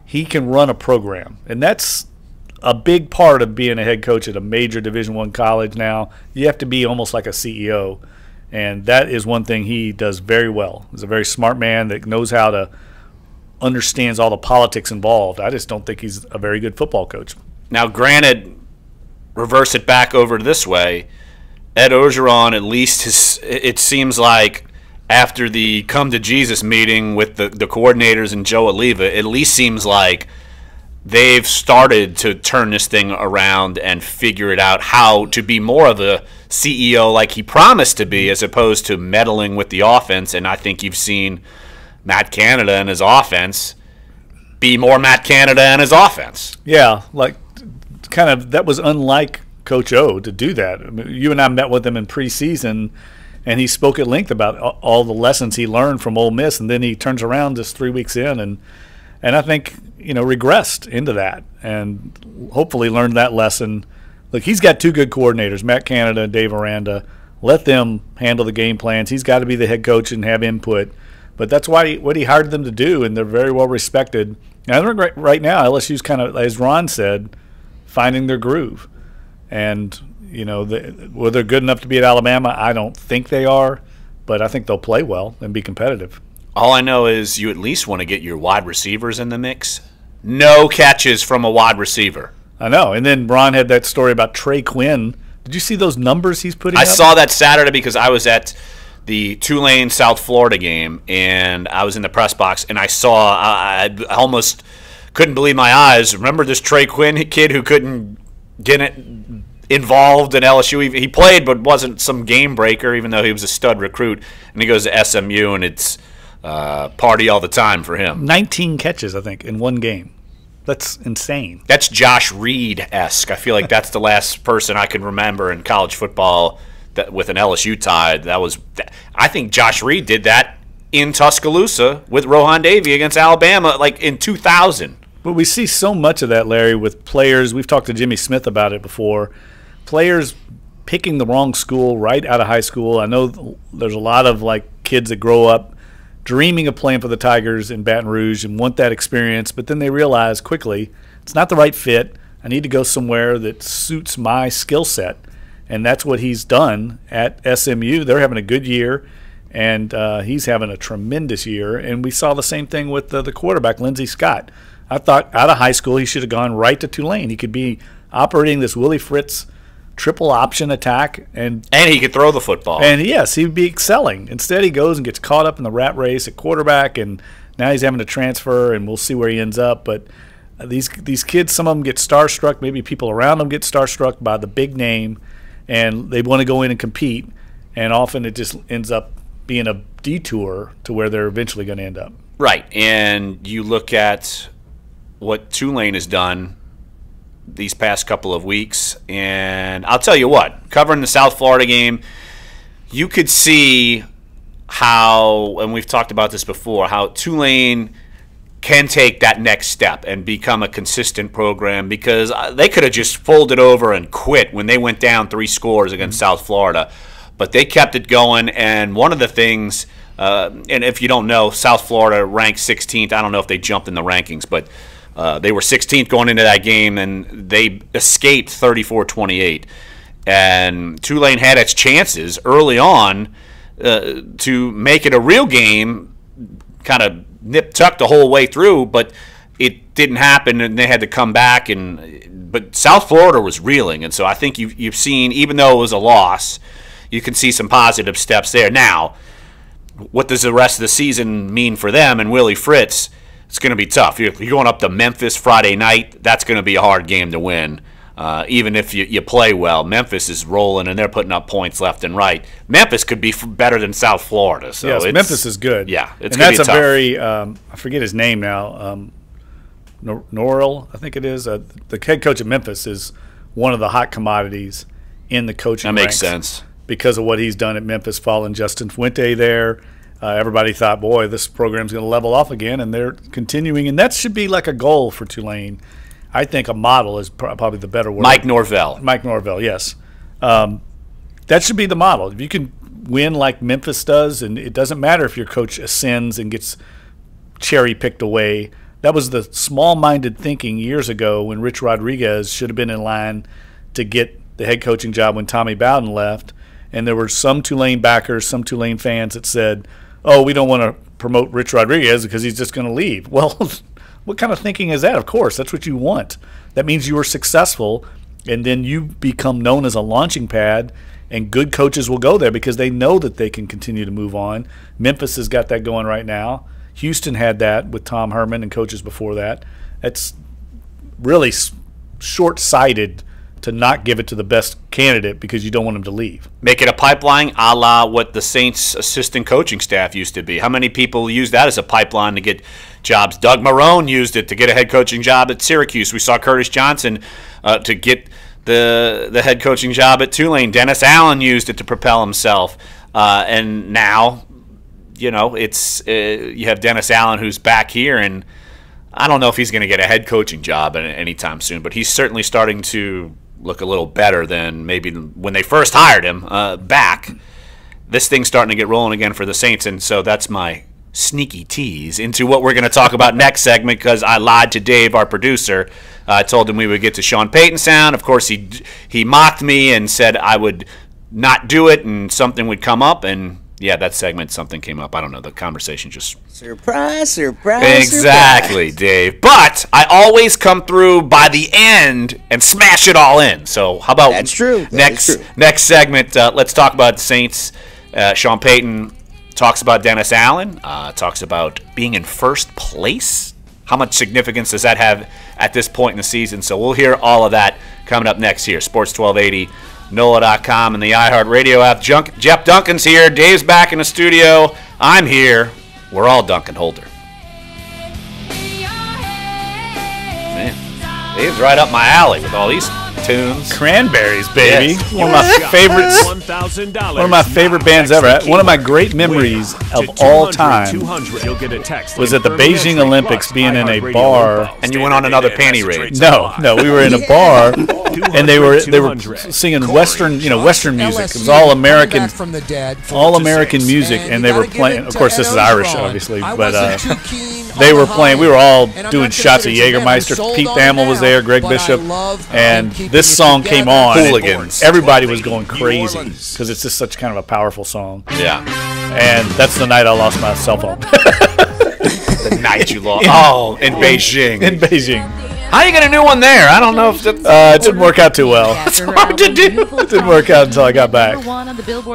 he can run a program, and that's a big part of being a head coach at a major Division I college now. You have to be almost like a CEO, and that is one thing he does very well. He's a very smart man that knows how to understands all the politics involved. I just don't think he's a very good football coach. Now, granted, reverse it back over this way. Ed Orgeron, at least it seems like after the come to Jesus meeting with the coordinators and Joe Oliva, it at least seems like they've started to turn this thing around and figure it out how to be more of a CEO like he promised to be, as opposed to meddling with the offense. And I think you've seen Matt Canada and his offense be more Matt Canada and his offense. Yeah, like kind of that was unlike Coach O to do that. I mean, you and I met with him in preseason, and he spoke at length about all the lessons he learned from Ole Miss, and then he turns around just 3 weeks in and I think, regressed into that and hopefully learned that lesson. Look, he's got 2 good coordinators, Matt Canada and Dave Aranda. Let them handle the game plans. He's got to be the head coach and have input. But that's what he hired them to do, and they're very well respected. And I think right now LSU's kind of, as Ron said, finding their groove. And, whether they're good enough to be at Alabama, I don't think they are, but I think they'll play well and be competitive. All I know is you at least want to get your wide receivers in the mix. No catches from a wide receiver. I know. And then Ron had that story about Trey Quinn. Did you see those numbers he's putting up? I saw that Saturday because I was at the Tulane South Florida game, and I was in the press box, and I almost couldn't believe my eyes. Remember this Trey Quinn kid who couldn't get it involved in LSU? He played but wasn't some game breaker, even though he was a stud recruit, and he goes to SMU, and it's party all the time for him. 19 catches, I think, in one game. That's insane. That's Josh Reed-esque. I feel like that's the last person I can remember in college football that with an LSU tie. I think Josh Reed did that in Tuscaloosa with Rohan Davey against Alabama, like in 2000. But we see so much of that, Larry, with players. We've talked to Jimmy Smith about it before. Players picking the wrong school right out of high school. I know there's a lot of like kids that grow up dreaming of playing for the Tigers in Baton Rouge and want that experience, but then they realize quickly it's not the right fit. I need to go somewhere that suits my skill set, and that's what he's done at SMU. They're having a good year, and he's having a tremendous year, and we saw the same thing with the quarterback, Lindsey Scott. I thought out of high school he should have gone right to Tulane. He could be operating this Willie Fritz triple option attack, and he could throw the football. And yes, he'd be excelling. Instead, he goes and gets caught up in the rat race at quarterback, and now he's having to transfer, and we'll see where he ends up. But these kids, some of them get starstruck. Maybe people around them get starstruck by the big name, and they want to go in and compete, and often it just ends up being a detour to where they're eventually going to end up. Right, and you look at what Tulane has done these past couple of weeks, and I'll tell you what, covering the South Florida game, you could see how, and we've talked about this before, how Tulane can take that next step and become a consistent program, because they could have just folded over and quit when they went down 3 scores against South Florida, but they kept it going. And one of the things, and if you don't know, South Florida ranked 16th. I don't know if they jumped in the rankings, but they were 16th going into that game, and they escaped 34-28. And Tulane had its chances early on to make it a real game, kind of nip-tuck the whole way through, but it didn't happen, and they had to come back. But South Florida was reeling, and so I think you've seen, even though it was a loss, you can see some positive steps there. Now, what does the rest of the season mean for them and Willie Fritz? It's going to be tough. You're going up to Memphis Friday night. That's going to be a hard game to win, even if you play well. Memphis is rolling, and they're putting up points left and right. Memphis could be better than South Florida. So yes, Memphis is good. Yeah, it's going to be tough. Very I forget his name now. Norrell, I think it is. The head coach of Memphis is one of the hot commodities in the coaching ranks. That makes sense. Because of what he's done at Memphis, following Justin Fuente there. Everybody thought, boy, this program's going to level off again, and they're continuing. And that should be like a goal for Tulane. I think a model is probably the better word. Mike Norvell. Mike Norvell, yes. That should be the model. If you can win like Memphis does, and it doesn't matter if your coach ascends and gets cherry-picked away. That was the small-minded thinking years ago when Rich Rodriguez should have been in line to get the head coaching job when Tommy Bowden left. And there were some Tulane backers, some Tulane fans that said, oh, we don't want to promote Rich Rodriguez because he's just going to leave. Well, what kind of thinking is that? Of course, that's what you want. That means you were successful, and then you become known as a launching pad, and good coaches will go there because they know that they can continue to move on. Memphis has got that going right now. Houston had that with Tom Herman and coaches before that. It's really short-sighted to not give it to the best candidate because you don't want him to leave. Make it a pipeline a la what the Saints assistant coaching staff used to be. How many people use that as a pipeline to get jobs? Doug Marrone used it to get a head coaching job at Syracuse. We saw Curtis Johnson to get the head coaching job at Tulane. Dennis Allen used it to propel himself. And now, you know, it's you have Dennis Allen who's back here, and I don't know if he's going to get a head coaching job anytime soon, but he's certainly starting to look a little better than maybe when they first hired him back. This thing's starting to get rolling again for the Saints, and so that's my sneaky tease into what we're going to talk about next segment, because I lied to Dave, our producer. I told him we would get to Sean Payton sound. Of course, he mocked me and said I would not do it and something would come up, and yeah, that segment, something came up. I don't know. The conversation just... Surprise. Exactly, Dave. But I always come through by the end and smash it all in. So how about... That's true. Next segment, let's talk about the Saints. Sean Payton talks about Dennis Allen, talks about being in first place. How much significance does that have at this point in the season? So we'll hear all of that coming up next here. Sports 1280. NOLA.com and the iHeart Radio app. Jeff Duncan's here. Dave's back in the studio. I'm here. We're all Duncan Holder. He's right up my alley with all these tunes. Cranberries, baby. Yes. One of my favorites. One of my favorite bands ever. One of my great memories of all time was at the Beijing Olympics, being in a bar. And you went on another panty raid. No, we were in a bar, and they were singing Western music. It was all American music, and they were playing. Of course, this is Irish, obviously, but they were playing. We were all doing shots of Jägermeister. Pete Thamel was there, Greg Bishop, and this song came on. Hooligans. Everybody was going crazy because it's just such kind of a powerful song. Yeah. And that's the night I lost my cell phone. The night you lost. Oh, in Beijing. In Beijing. How you get a new one there? I don't know if it didn't work out too well. It's hard to do. It didn't work out until I got back.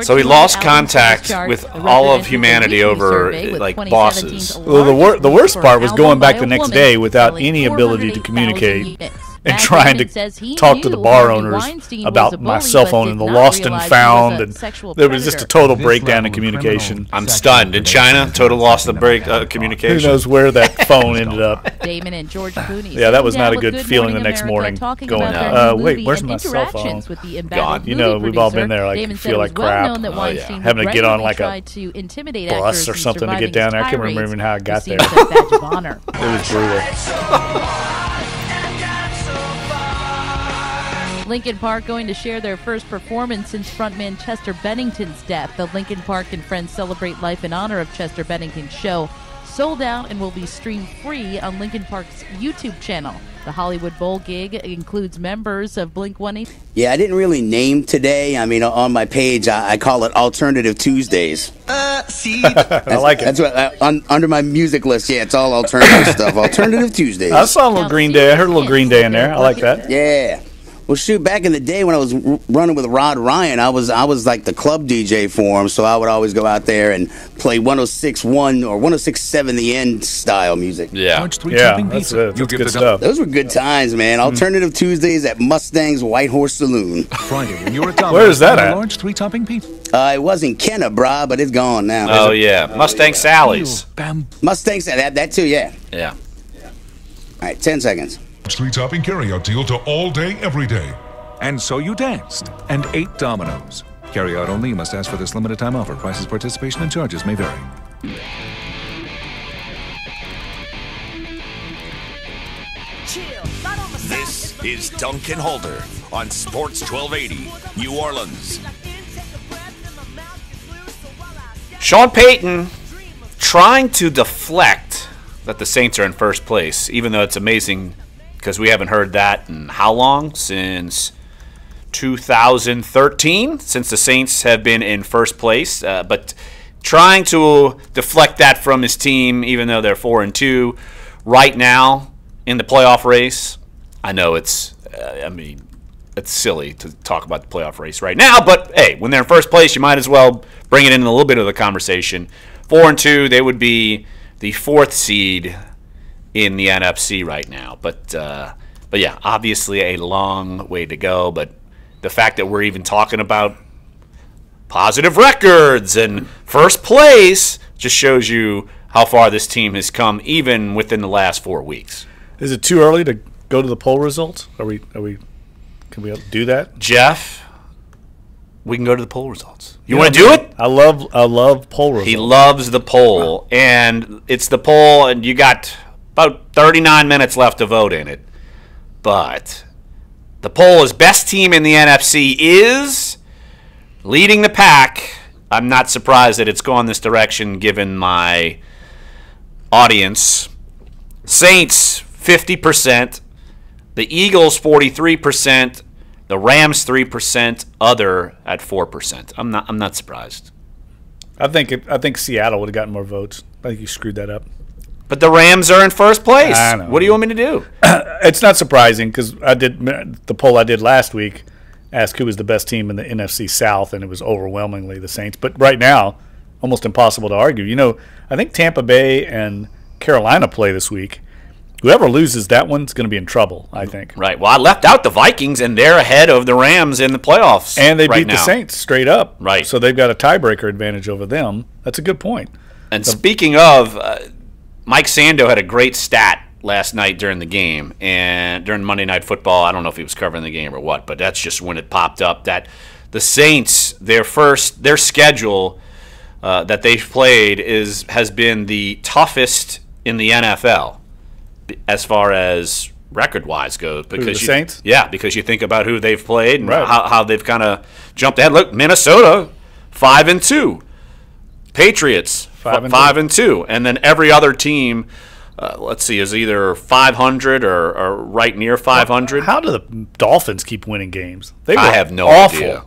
So he lost contact with all of humanity over like bosses. Well, the worst part was going back the next day without any ability to communicate and trying to talk to the bar owners about my cell phone and the lost and found, and there was just a total breakdown in communication. I'm stunned. In China, total loss of communication. Who knows where that phone ended up? Damon and George Clooney. Yeah, that was not a good feeling the next morning. Going, wait, where's my cell phone? Gone. You know, we've all been there. Like, feel like crap. Having to get on like a bus or something to get down there. I can't remember even how I got there. It was brutal. Linkin Park going to share their first performance since frontman Chester Bennington's death. The Linkin Park and Friends Celebrate Life in honor of Chester Bennington's show sold out and will be streamed free on Linkin Park's YouTube channel. The Hollywood Bowl gig includes members of Blink-182. Yeah, I didn't really name today. I mean, on my page, I call it Alternative Tuesdays. I like it. That's what under my music list. Yeah, it's all alternative stuff. Alternative Tuesdays. I saw a little Green Day. I heard a little Green Day in there. I like that. Yeah. Well, shoot, back in the day when I was running with Rod Ryan, I was like the club DJ for him, so I would always go out there and play 106.1 or 106.7 The End style music. Yeah. That's good stuff. Those were good times, man. Alternative Tuesdays at Mustang's White Horse Saloon. Friday, when you're at Where is that at? Large 3-topping pizza. It was in Kenna, brah, but it's gone now. Oh, yeah. Mustang Sally's. Mustang Sally's, that too, yeah. Yeah. All right, 10 seconds. 3-topping carryout deal to all day, every day. And so you danced and ate Domino's. Carryout only. You must ask for this limited time offer. Prices, participation, and charges may vary. This is Dunc and Holder on Sports 1280, New Orleans. Sean Payton trying to deflect that the Saints are in first place, even though it's amazing because we haven't heard that in how long? Since 2013, since the Saints have been in first place. But trying to deflect that from his team, even though they're 4-2 right now in the playoff race. I know it's silly to talk about the playoff race right now, but hey, when they're in first place, you might as well bring it in a little bit of the conversation. 4-2, they would be the 4th seed in the NFC right now. But yeah, obviously a long way to go. But the fact that we're even talking about positive records and first place just shows you how far this team has come, even within the last 4 weeks. Is it too early to go to the poll results? Can we do that? Jeff, we can go to the poll results. You want to do it? I love poll results. He loves the poll, and it's the poll, and you got about 39 minutes left to vote in it. But the poll is best team in the NFC is leading the pack. I'm not surprised that it's gone this direction given my audience. Saints, 50%. The Eagles, 43%. The Rams, 3%. Other at 4%. I'm not surprised. I think Seattle would have gotten more votes. I think you screwed that up. But the Rams are in first place. I know. What do you want me to do? It's not surprising because the poll I did last week asked who was the best team in the NFC South, and it was overwhelmingly the Saints. But right now, almost impossible to argue. You know, I think Tampa Bay and Carolina play this week. Whoever loses that one's going to be in trouble, I think. Right. Well, I left out the Vikings, and they're ahead of the Rams in the playoffs. And they beat the Saints straight up. Right. So they've got a tiebreaker advantage over them. That's a good point. And speaking of, Mike Sando had a great stat last night during the game, and during Monday Night Football, I don't know if he was covering the game or what, but that's just when it popped up that the Saints, their schedule that they've played has been the toughest in the NFL as far as record-wise goes. Because the Saints? Yeah, because you think about who they've played and how they've kind of jumped ahead. Look, Minnesota, 5-2. Patriots, 5-2. And then every other team, let's see, is either 500 or right near 500. How do the Dolphins keep winning games? I have no idea.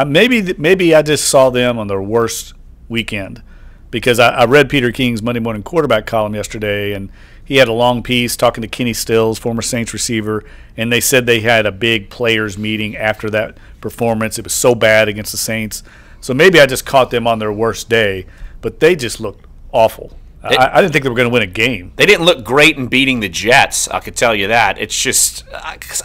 Maybe I just saw them on their worst weekend, because I read Peter King's Monday Morning Quarterback column yesterday, and he had a long piece talking to Kenny Stills, former Saints receiver, and they said they had a big players meeting after that performance. It was so bad against the Saints. So maybe I just caught them on their worst day, but they just looked awful. I didn't think they were going to win a game. They didn't look great in beating the Jets, I could tell you that. It's just, because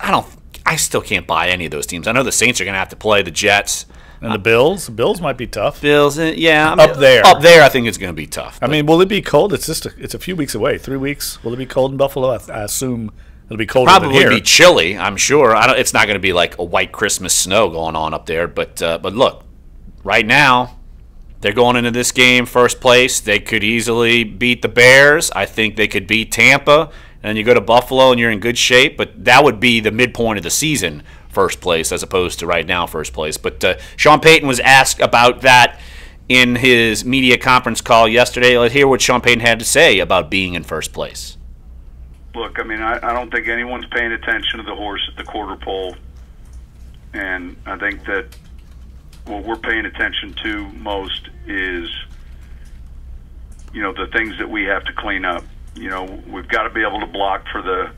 I still can't buy any of those teams. I know the Saints are going to have to play the Jets. And the Bills? The Bills might be tough. Bills, yeah. Up there, I think it's going to be tough. I mean, will it be cold? It's a few weeks away, 3 weeks. Will it be cold in Buffalo? I assume it'll be colder than here. Probably be chilly, I'm sure. It's not going to be like a white Christmas snow going on up there. But look, right now, they're going into this game first place. They could easily beat the Bears. I think they could beat Tampa. And you go to Buffalo and you're in good shape. But that would be the midpoint of the season, first place, as opposed to right now first place. But Sean Payton was asked about that in his media conference call yesterday. Let's hear what Sean Payton had to say about being in first place. Look, I mean, I don't think anyone's paying attention to the horse at the quarter pole. And I think that what we're paying attention to most is, the things that we have to clean up. We've got to be able to block for the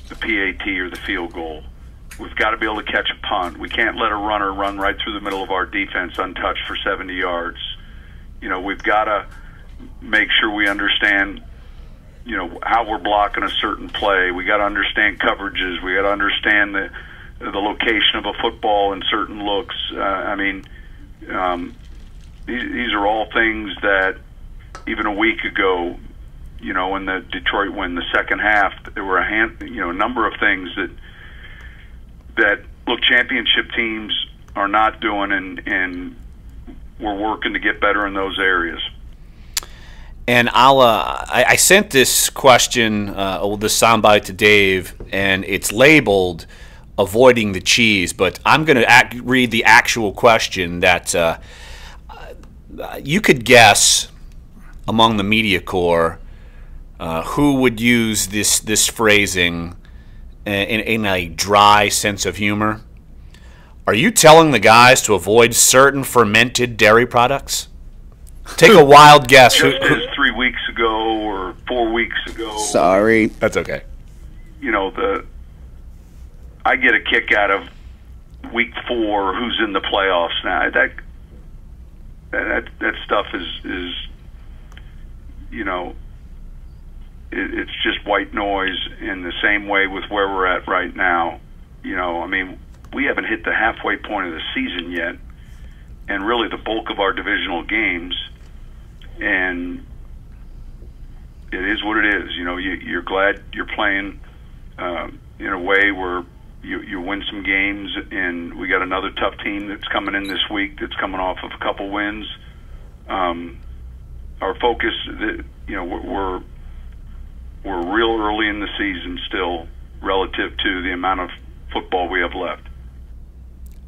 PAT or the field goal. We've got to be able to catch a punt. We can't let a runner run right through the middle of our defense untouched for 70 yards. We've got to make sure we understand, how we're blocking a certain play. We got to understand coverages. We got to understand the location of a football in certain looks. These are all things that even a week ago, when the Detroit win the second half, there were a number of things that look, championship teams are not doing, and we're working to get better in those areas. And I sent this question, this soundbite to Dave, and it's labeled "Avoiding the Cheese," but I'm going to read the actual question that you could guess among the media corps who would use this phrasing in a dry sense of humor. Are you telling the guys to avoid certain fermented dairy products? Take a wild guess. Just as 3 weeks ago or 4 weeks ago. Sorry. That's okay. I get a kick out of week 4, who's in the playoffs now. That stuff is it's just white noise in the same way with where we're at right now. We haven't hit the halfway point of the season yet, and really the bulk of our divisional games, and it is what it is. You're glad you're playing in a way where you win some games, and we got another tough team that's coming in this week that's coming off of a couple wins. Our focus, we're real early in the season still relative to the amount of football we have left.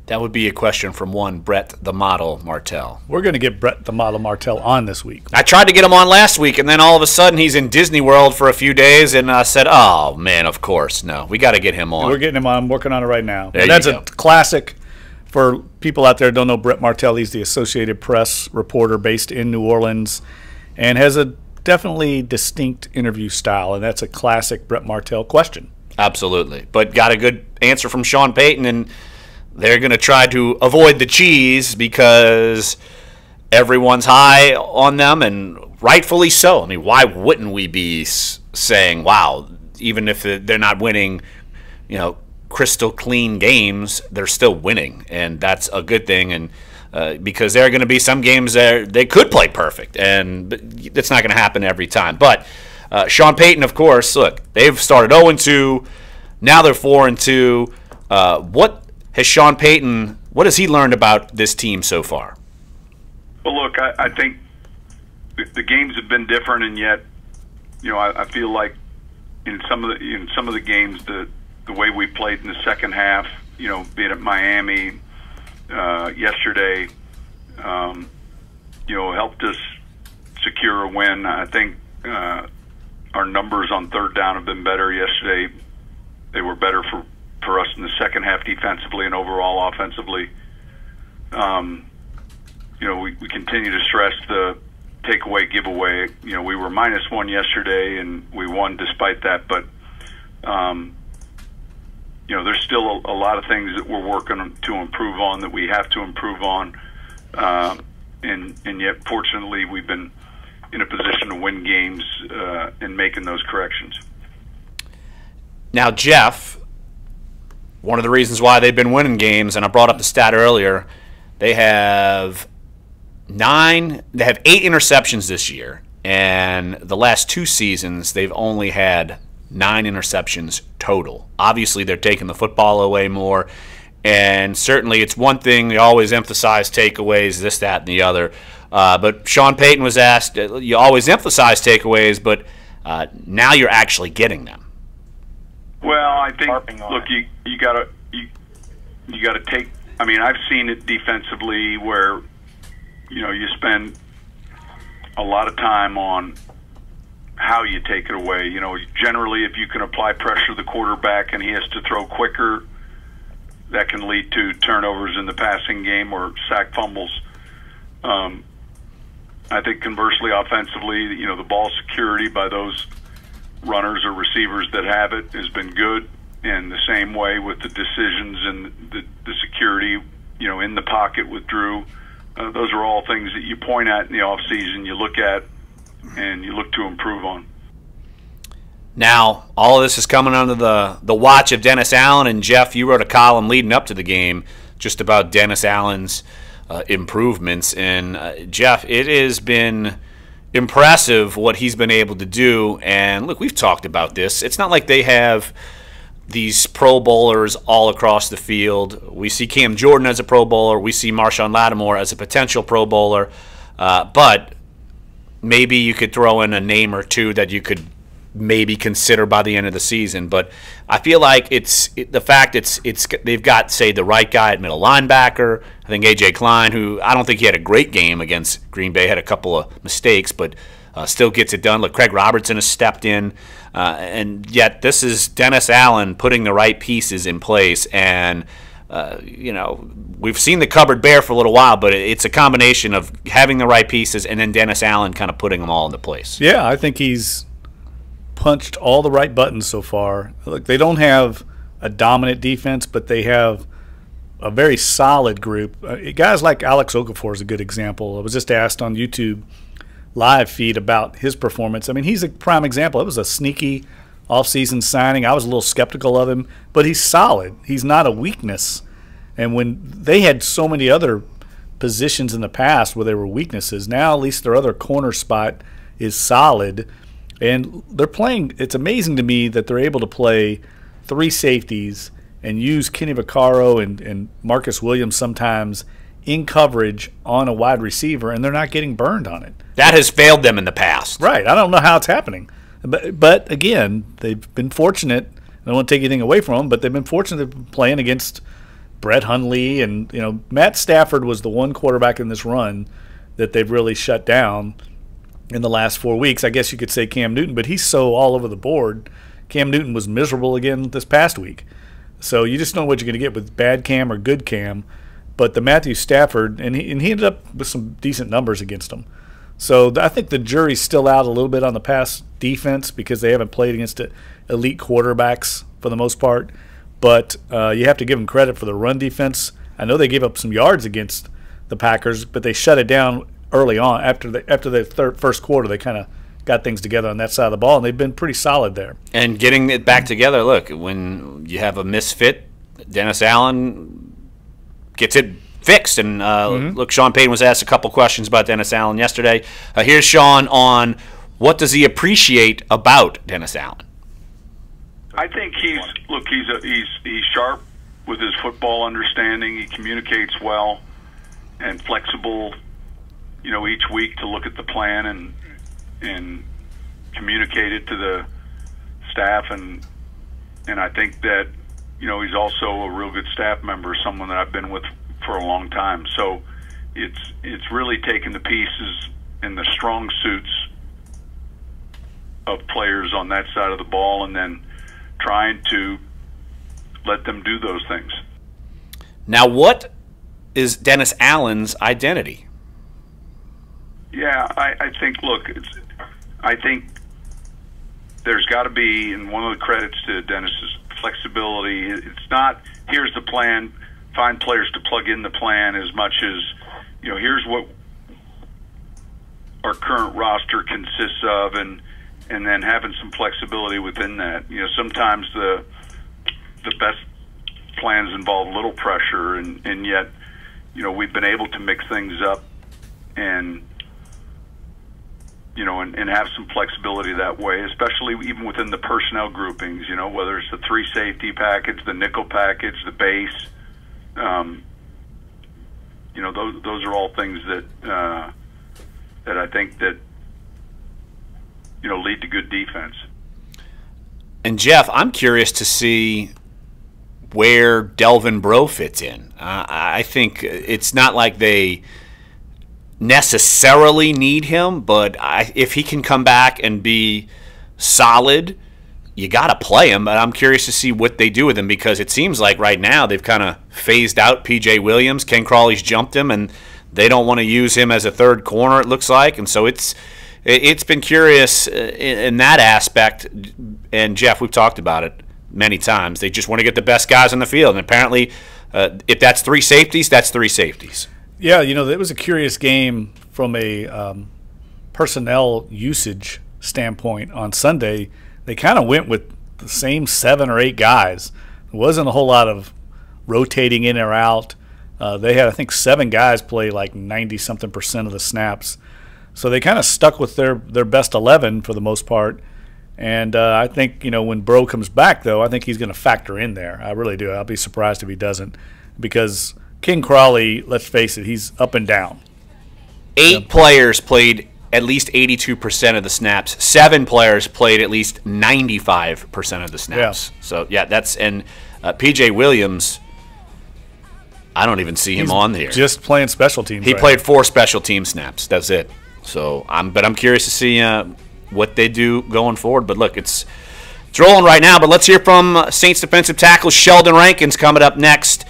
That would be a question from one Brett the Model Martell. We're going to get Brett the Model Martell on this week. I tried to get him on last week, and then all of a sudden he's in Disney World for a few days, and I said, oh, man, of course. No, we got to get him on. We're getting him on. I'm working on it right now. There That's you go. A classic. For people out there who don't know Brett Martell, he's the Associated Press reporter based in New Orleans and has a definitely distinct interview style, and that's a classic Brett Martell question. Absolutely. But got a good answer from Sean Payton, and they're going to try to avoid the cheese because everyone's high on them, and rightfully so. I mean, why wouldn't we be saying, wow, even if they're not winning, crystal clean games, they're still winning, and that's a good thing. And because there are going to be some games that they could play perfect, and it's not going to happen every time. But Sean Payton, of course, look, they've started 0-2. Now they're 4-2. What has Sean Payton, what has he learned about this team so far? Well, look, I think the games have been different, and yet, I feel like in some of the games, the way we played in the second half, be it at Miami yesterday, helped us secure a win. I think our numbers on third down have been better yesterday. They were better for us in the second half defensively and overall offensively. We continue to stress the takeaway, giveaway. We were -1 yesterday, and we won despite that. But there's still a lot of things that we're working to improve on, that we have to improve on, and yet, fortunately, we've been in a position to win games in making those corrections. Now, Jeff, one of the reasons why they've been winning games, and I brought up the stat earlier, they have 8 interceptions this year, and the last 2 seasons they've only had 9 interceptions total. Obviously, they're taking the football away more, and certainly it's one thing, they always emphasize takeaways, this, that, and the other. But Sean Payton was asked, you always emphasize takeaways, but now you're actually getting them. Well, I think, look, you gotta take. I mean, I've seen it defensively where you spend a lot of time on how you take it away. Generally, if you can apply pressure to the quarterback and he has to throw quicker, that can lead to turnovers in the passing game or sack fumbles. I think conversely, offensively, the ball security by those runners or receivers that have it has been good, and the same way with the decisions and the security, in the pocket with Drew. Those are all things that you point at in the offseason, you look at, and you look to improve on. Now, all of this is coming under the watch of Dennis Allen, and Jeff, you wrote a column leading up to the game just about Dennis Allen's improvements. And Jeff, it has been impressive what he's been able to do. And look, we've talked about this. It's not like they have these Pro Bowlers all across the field. We see Cam Jordan as a Pro Bowler. We see Marshawn Lattimore as a potential Pro Bowler. But maybe you could throw in a name or two that you could maybe consider by the end of the season. But I feel like they've got, say, the right guy at middle linebacker. I think A.J. Klein, who I don't think he had a great game against Green Bay, had a couple of mistakes, but still gets it done. Look, Craig Robertson has stepped in, and yet this is Dennis Allen putting the right pieces in place. And we've seen the cupboard bare for a little while, but it's a combination of having the right pieces and then Dennis Allen kind of putting them all into place. Yeah, I think he's punched all the right buttons so far. Look, they don't have a dominant defense, but they have a very solid group. Guys like Alex Okafor is a good example. I was just asked on YouTube live feed about his performance. I mean, he's a prime example. It was a sneaky offseason signing. I was a little skeptical of him, but he's solid. He's not a weakness. And when they had so many other positions in the past where there were weaknesses, now at least their other corner spot is solid. And they're playing – it's amazing to me that they're able to play 3 safeties and use Kenny Vaccaro and Marcus Williams sometimes in coverage on a wide receiver, and they're not getting burned on it. That has failed them in the past. Right. I don't know how it's happening. But again, they've been fortunate. I don't want to take anything away from them, but they've been fortunate playing against Brett Hundley. And, Matt Stafford was the one quarterback in this run that they've really shut down in the last 4 weeks. I guess you could say Cam Newton, but he's so all over the board. Cam Newton was miserable again this past week. So you just know what you're going to get with bad Cam or good Cam. But the Matthew Stafford, and he ended up with some decent numbers against him. So I think the jury's still out a little bit on the pass defense because they haven't played against elite quarterbacks for the most part. But you have to give them credit for the run defense. I know they gave up some yards against the Packers, but they shut it down early on. After the first quarter, they kind of got things together on that side of the ball, and they've been pretty solid there. And getting it back together, look, when you have a misfit, Dennis Allen gets it fixed. And look, Sean Payton was asked a couple questions about Dennis Allen yesterday. Here's Sean on what does he appreciate about Dennis Allen? I think he's sharp with his football understanding. He communicates well and flexible, each week to look at the plan and communicate it to the staff, and I think that he's also a real good staff member, someone that I've been with for a long time. So it's really taking the pieces and the strong suits of players on that side of the ball and then trying to let them do those things. Now, what is Dennis Allen's identity? Yeah, I think, I think there's got to be, and one of the credits to Dennis's flexibility, it's not, here's the plan, find players to plug in the plan, as much as, here's what our current roster consists of, and then having some flexibility within that. Sometimes the best plans involve little pressure, and yet, we've been able to mix things up and have some flexibility that way, especially even within the personnel groupings, whether it's the 3 safety package, the nickel package, the base. Those are all things that I think that, lead to good defense. And Jeff, I'm curious to see where Delvin Breaux fits in. I think it's not like they necessarily need him, but if he can come back and be solid, you got to play him. But I'm curious to see what they do with him, because it seems like right now they've kind of phased out P.J. Williams. Ken Crawley's jumped him, and they don't want to use him as a third corner, it looks like. And so it's been curious in that aspect. And, Jeff, we've talked about it many times. They just want to get the best guys on the field. And apparently, if that's 3 safeties, that's 3 safeties. Yeah, it was a curious game from a personnel usage standpoint on Sunday. They kind of went with the same 7 or 8 guys. There wasn't a whole lot of rotating in or out. They had, I think, 7 guys play like 90-something% of the snaps. So they kind of stuck with their best 11 for the most part. And I think, when Breaux comes back, though, I think he's going to factor in there. I really do. I'll be surprised if he doesn't, because King Crawley, let's face it, he's up and down. 8 players played at least 82% of the snaps. 7 players played at least 95% of the snaps. Yeah. So, yeah, that's – and P.J. Williams, I don't even see him on here. Just playing special teams. He played 4 special team snaps. That's it. So, I'm curious to see what they do going forward. But, look, it's rolling right now. But let's hear from Saints defensive tackle Sheldon Rankins coming up next.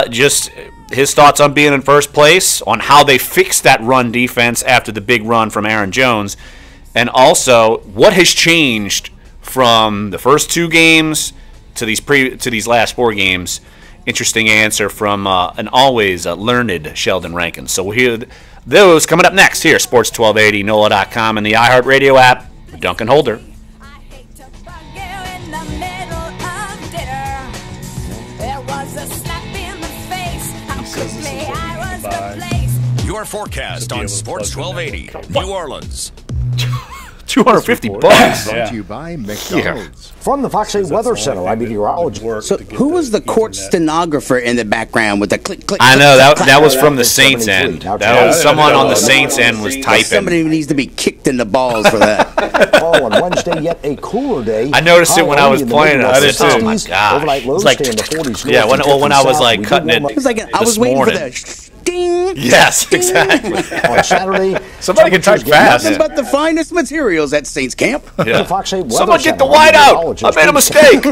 Just his thoughts on being in first place, on how they fixed that run defense after the big run from Aaron Jones, and also what has changed from the first 2 games to these last 4 games. Interesting answer from an always learned Sheldon Rankins. So we'll hear those coming up next here, Sports 1280, NOLA.com, and the iHeartRadio app. Dunc and Holder. Your forecast on Sports 1280, New Orleans. $250. Brought to you by McDonald's. From the Fox 8 Weather Center, I'm meteorologist. So who was the court stenographer in the background with the click, click? I know, that was from the Saints end. That was someone on the Saints end was typing. Somebody needs to be kicked in the balls for that. On Wednesday, yet a cooler day. I noticed it when I was playing it. I did too. Oh my gosh. Overnight lows stay in the 40s. Yeah, when I was like cutting it. It was like I was waiting for the ding. Yes, exactly. On Saturday, somebody can type fast. Nothing but the finest materials at Saints camp. Yeah. Someone get the white out. I made a mistake.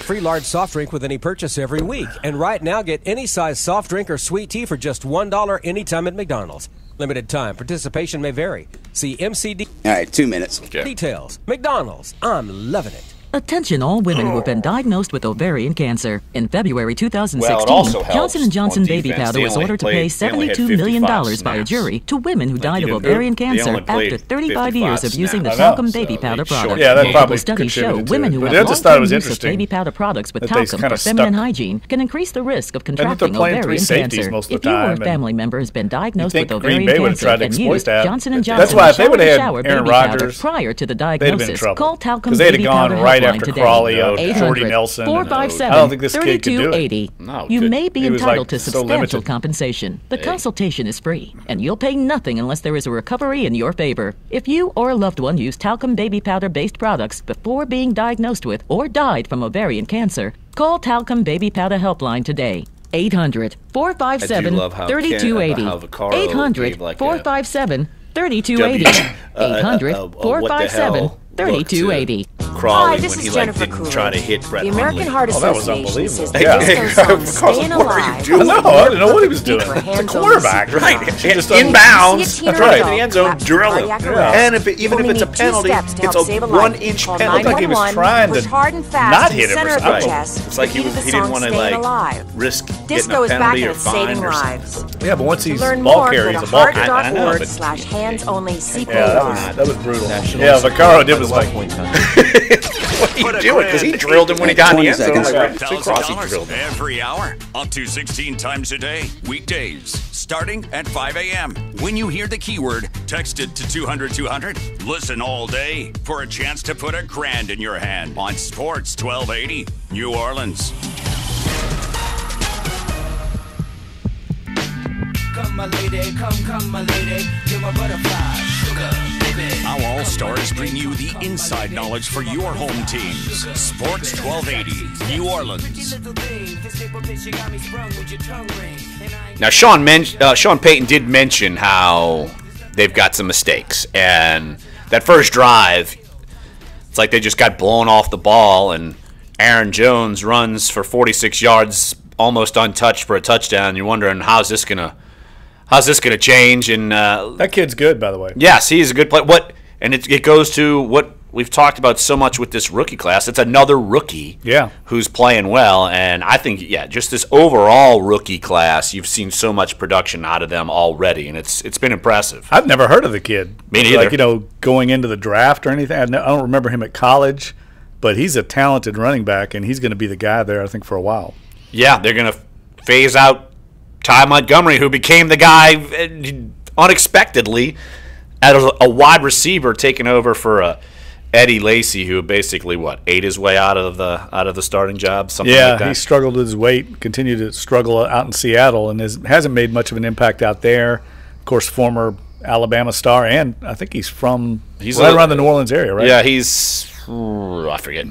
Free large soft drink with any purchase every week. And right now, get any size soft drink or sweet tea for just $1 anytime at McDonald's. Limited time. Participation may vary. See MCD. All right, 2 minutes. Okay. Details. McDonald's. I'm loving it. Attention all women who have been diagnosed with ovarian cancer. In February 2016, also helps Johnson & Johnson on baby defense. powder They was only ordered to played- pay they only had $72 million 55 by a snaps. jury to women who died of you ovarian didn't- they cancer only played after 35 years of 55 using the snaps. talcum I know, baby so powder they product. shortened Yeah, that Multiple probably studies show contributed to women it. who But have I just thought it was long-term use of interesting baby powder products with that they talcum kinda for feminine stuck- hygiene can increase the risk of they're contracting playing three ovarian safeties cancer. most of If the you or a time, and family member has been diagnosed think with Green ovarian Bay would've cancer tried to and exploit used that. Johnson & That's Johnson why if they would've had shower Aaron baby powder Rodgers, prior to the they'd have been in diagnosis, trouble. call Talcum 'Cause they'd have Baby gone Powder right Helpline after today. Crawley, Jordy 800 Nelson, and- 457 I don't think this kid could do it. 3280. No, You good. may be He was, entitled like, to so substantial limited. compensation. The consultation is free, and you'll pay nothing unless there is a recovery in your favor. If you or a loved one used talcum baby powder-based products before being diagnosed with or died from ovarian cancer, call Talcum Baby Powder Helpline today. 800-457-3280. 800-457-3280. 800-457-3280. Crawley this when is he Jennifer didn't Coolidge. try to hit Brett The American Hundley. Heart Oh, that was Association says the unbelievable. disco song Staying Alive. I know. I didn't know what he was doing. Keep her It's a hands on quarterback, the right? seat. She just Inbounds, That's right in the end zone, drill him. And if it, even if it's a penalty, it's a 1-inch penalty. Looked like he was trying to hard and fast not to hit the him or center of something. the chest. It's like he didn't want to risk Disco getting is a back penalty and or it's fine saving or lives. something. Yeah, but once To he's learn ball more, carrier, go he's to a ball carrier. heart.org/hands-only CPR. Yeah, that was brutal. Yeah, Vaccaro did was like, what are you doing? Because he drilled him when he got in the end zone. $1,000 every hour, up to 16 times a day, weekdays, starting at 5 a.m. When you hear the keyword, text it to 200-200. Listen all day for a chance to put $1,000 in your hand on Sports 1280, New Orleans. Come, my lady, come, my lady, you're my butterfly, sugar, baby. Our All-Stars bring you the inside knowledge for your home teams. Sports 1280, New Orleans. Now, Sean Payton did mention how they've got some mistakes. And that first drive, it's like they just got blown off the ball, and Aaron Jones runs for 46 yards, almost untouched for a touchdown. You're wondering, how's this gonna change? And that kid's good, by the way. Yes, he's a good player. And it goes to what we've talked about so much with this rookie class. It's another rookie who's playing well. And I think, just this overall rookie class, you've seen so much production out of them already, and it's been impressive. I've never heard of the kid. Me neither. Like, going into the draft or anything. I don't remember him at college, but he's a talented running back, and he's going to be the guy there, I think, for a while. Yeah, they're going to phase out Ty Montgomery, who became the guy unexpectedly as a wide receiver, taking over for Eddie Lacy, who basically ate his way out of the starting job. Something like that. He struggled with his weight, continued to struggle out in Seattle, and hasn't made much of an impact out there. Of course, former Alabama star, and I think he's right around the New Orleans area, right? Yeah, he's I forget,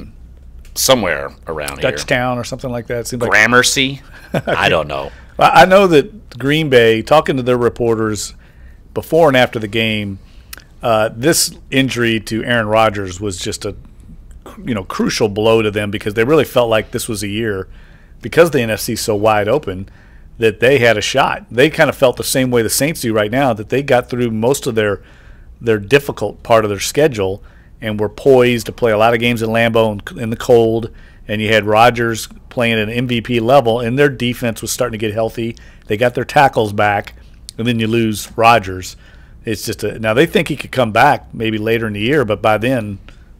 somewhere around here. Dutchtown or something like that. Seems like Gramercy? I don't know. I know that Green Bay, talking to their reporters before and after the game, this injury to Aaron Rodgers was just a crucial blow to them, because they really felt like this was a year, because the NFC's so wide open, that they had a shot. They kind of felt the same way the Saints do right now, that they got through most of their difficult part of their schedule and were poised to play a lot of games in Lambeau in the cold. And you had Rodgers playing at an MVP level, and their defense was starting to get healthy. They got their tackles back, and then you lose Rodgers. It's just now they think he could come back maybe later in the year, but by then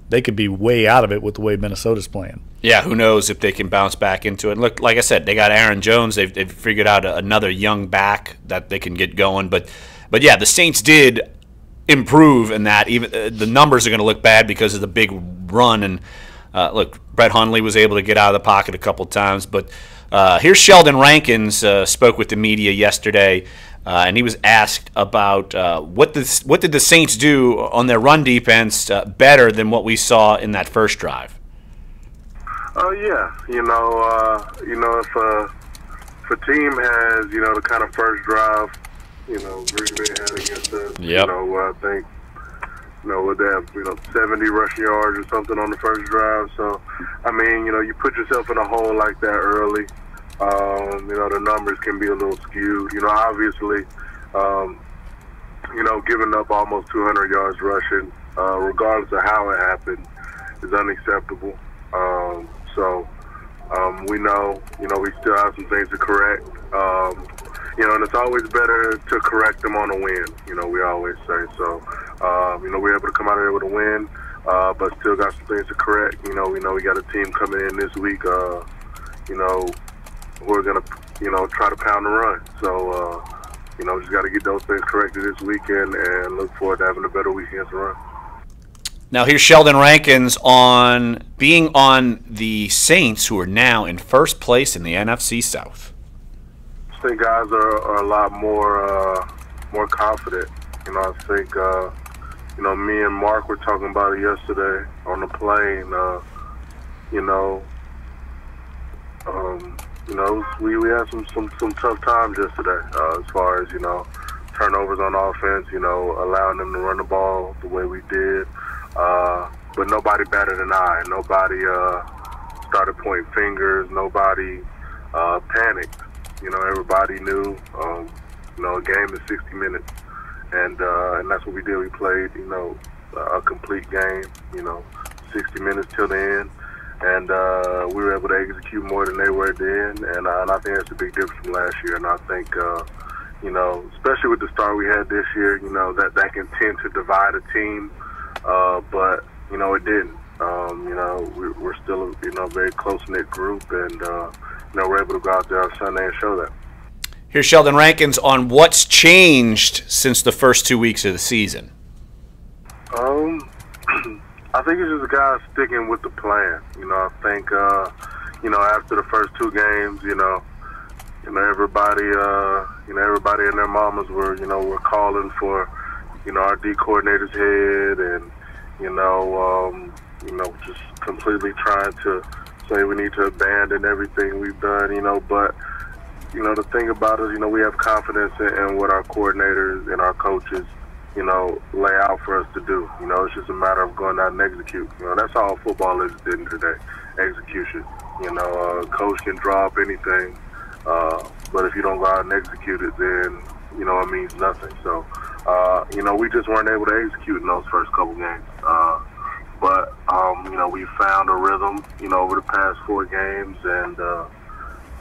they could be way out of it with the way Minnesota's playing. Yeah, who knows if they can bounce back into it. Look, like I said, they got Aaron Jones. They've figured out another young back that they can get going. But yeah, the Saints did improve in that. Even the numbers are going to look bad because of the big run. And look, Brett Hundley was able to get out of the pocket a couple times. But here's Sheldon Rankins spoke with the media yesterday. And he was asked about what did the Saints do on their run defense better than what we saw in that first drive? Oh yeah, if a team has the kind of first drive, Green Bay had against us, I think would they have 70 rushing yards or something on the first drive. So I mean, you put yourself in a hole like that early. The numbers can be a little skewed. Obviously, giving up almost 200 yards rushing, regardless of how it happened, is unacceptable. We know, we still have some things to correct. And it's always better to correct them on a win, we always say. So, we're able to come out of there with a win, but still got some things to correct. We know we got a team coming in this week, who are going to, try to pound the run. So, just got to get those things corrected this weekend and look forward to having a better week against the run. Now here's Sheldon Rankins on being on the Saints, who are now in first place in the NFC South. I think guys are a lot more confident. I think me and Mark were talking about it yesterday on the plane. We had some tough times yesterday as far as turnovers on offense. Allowing them to run the ball the way we did. But nobody batted an eye. Nobody started pointing fingers. Nobody panicked. Everybody knew. A game is 60 minutes, and that's what we did. We played, a complete game. 60 minutes till the end, and we were able to execute more than they were then. And I think that's a big difference from last year. And I think, especially with the start we had this year, that can tend to divide a team. But it didn't. We're still a very close-knit group, and we're able to go out there on Sunday and show that. Here's Sheldon Rankins on what's changed since the first 2 weeks of the season. I think it's just the guys sticking with the plan. I think after the first two games, everybody and their mamas were calling for our D coordinator's head, and just completely trying to say we need to abandon everything we've done, but the thing about it is, we have confidence in what our coordinators and our coaches, lay out for us to do. It's just a matter of going out and execute. That's all football is at the end of the day, execution. Coach can draw up anything, but if you don't go out and execute it, then, it means nothing. So, we just weren't able to execute in those first couple games. But we found a rhythm, over the past 4 games, and,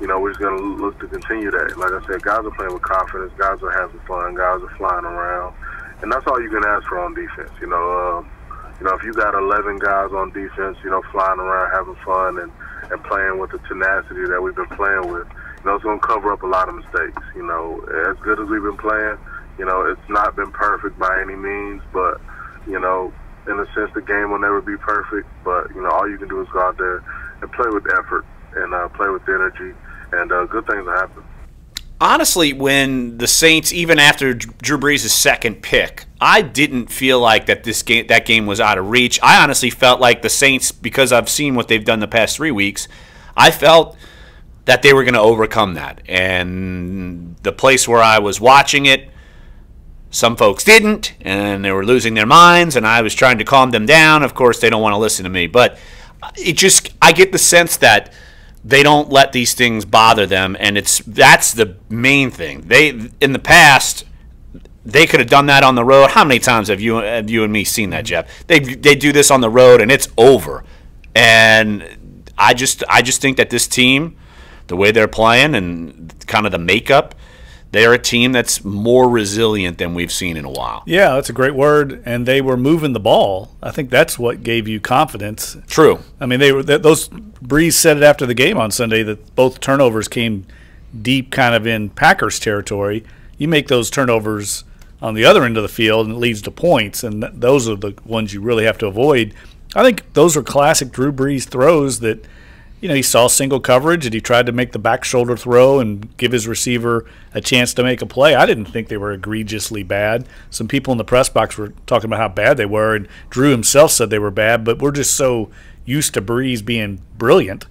we're just going to look to continue that. Like I said, guys are playing with confidence, guys are having fun, guys are flying around, and that's all you can ask for on defense. If you got 11 guys on defense, flying around, having fun, and playing with the tenacity that we've been playing with, it's going to cover up a lot of mistakes. As good as we've been playing, it's not been perfect by any means, but, in a sense, the game will never be perfect. But, all you can do is go out there and play with effort and play with energy, and good things will happen. Honestly, when the Saints, even after Drew Brees' second pick, I didn't feel like that game was out of reach. I honestly felt like the Saints, because I've seen what they've done the past 3 weeks, I felt that they were going to overcome that. And the place where I was watching it, some folks didn't, and they were losing their minds, and I was trying to calm them down. Of course, they don't want to listen to me. But I get the sense that they don't let these things bother them, and that's the main thing. In the past, they could have done that on the road. How many times have you and me seen that, Jeff? They do this on the road, and it's over. And I just think that this team, the way they're playing and kind of the makeup, they're a team that's more resilient than we've seen in a while. Yeah, that's a great word. And they were moving the ball. I think that's what gave you confidence. True. I mean, those Breeze said it after the game on Sunday that both turnovers came deep, kind of in Packers territory. You make those turnovers on the other end of the field, and it leads to points, and those are the ones you really have to avoid. I think those are classic Drew Brees throws that, he saw single coverage and he tried to make the back shoulder throw and give his receiver a chance to make a play. I didn't think they were egregiously bad. Some people in the press box were talking about how bad they were, and Drew himself said they were bad, but we're just so used to Brees being brilliant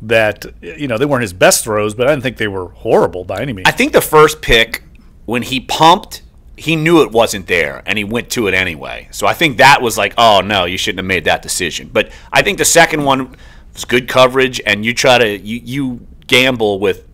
that, they weren't his best throws, but I didn't think they were horrible by any means. I think the first pick, when he pumped, he knew it wasn't there, and he went to it anyway. So I think that was like, oh, no, you shouldn't have made that decision. But I think the second one – it's good coverage, and you try to you gamble with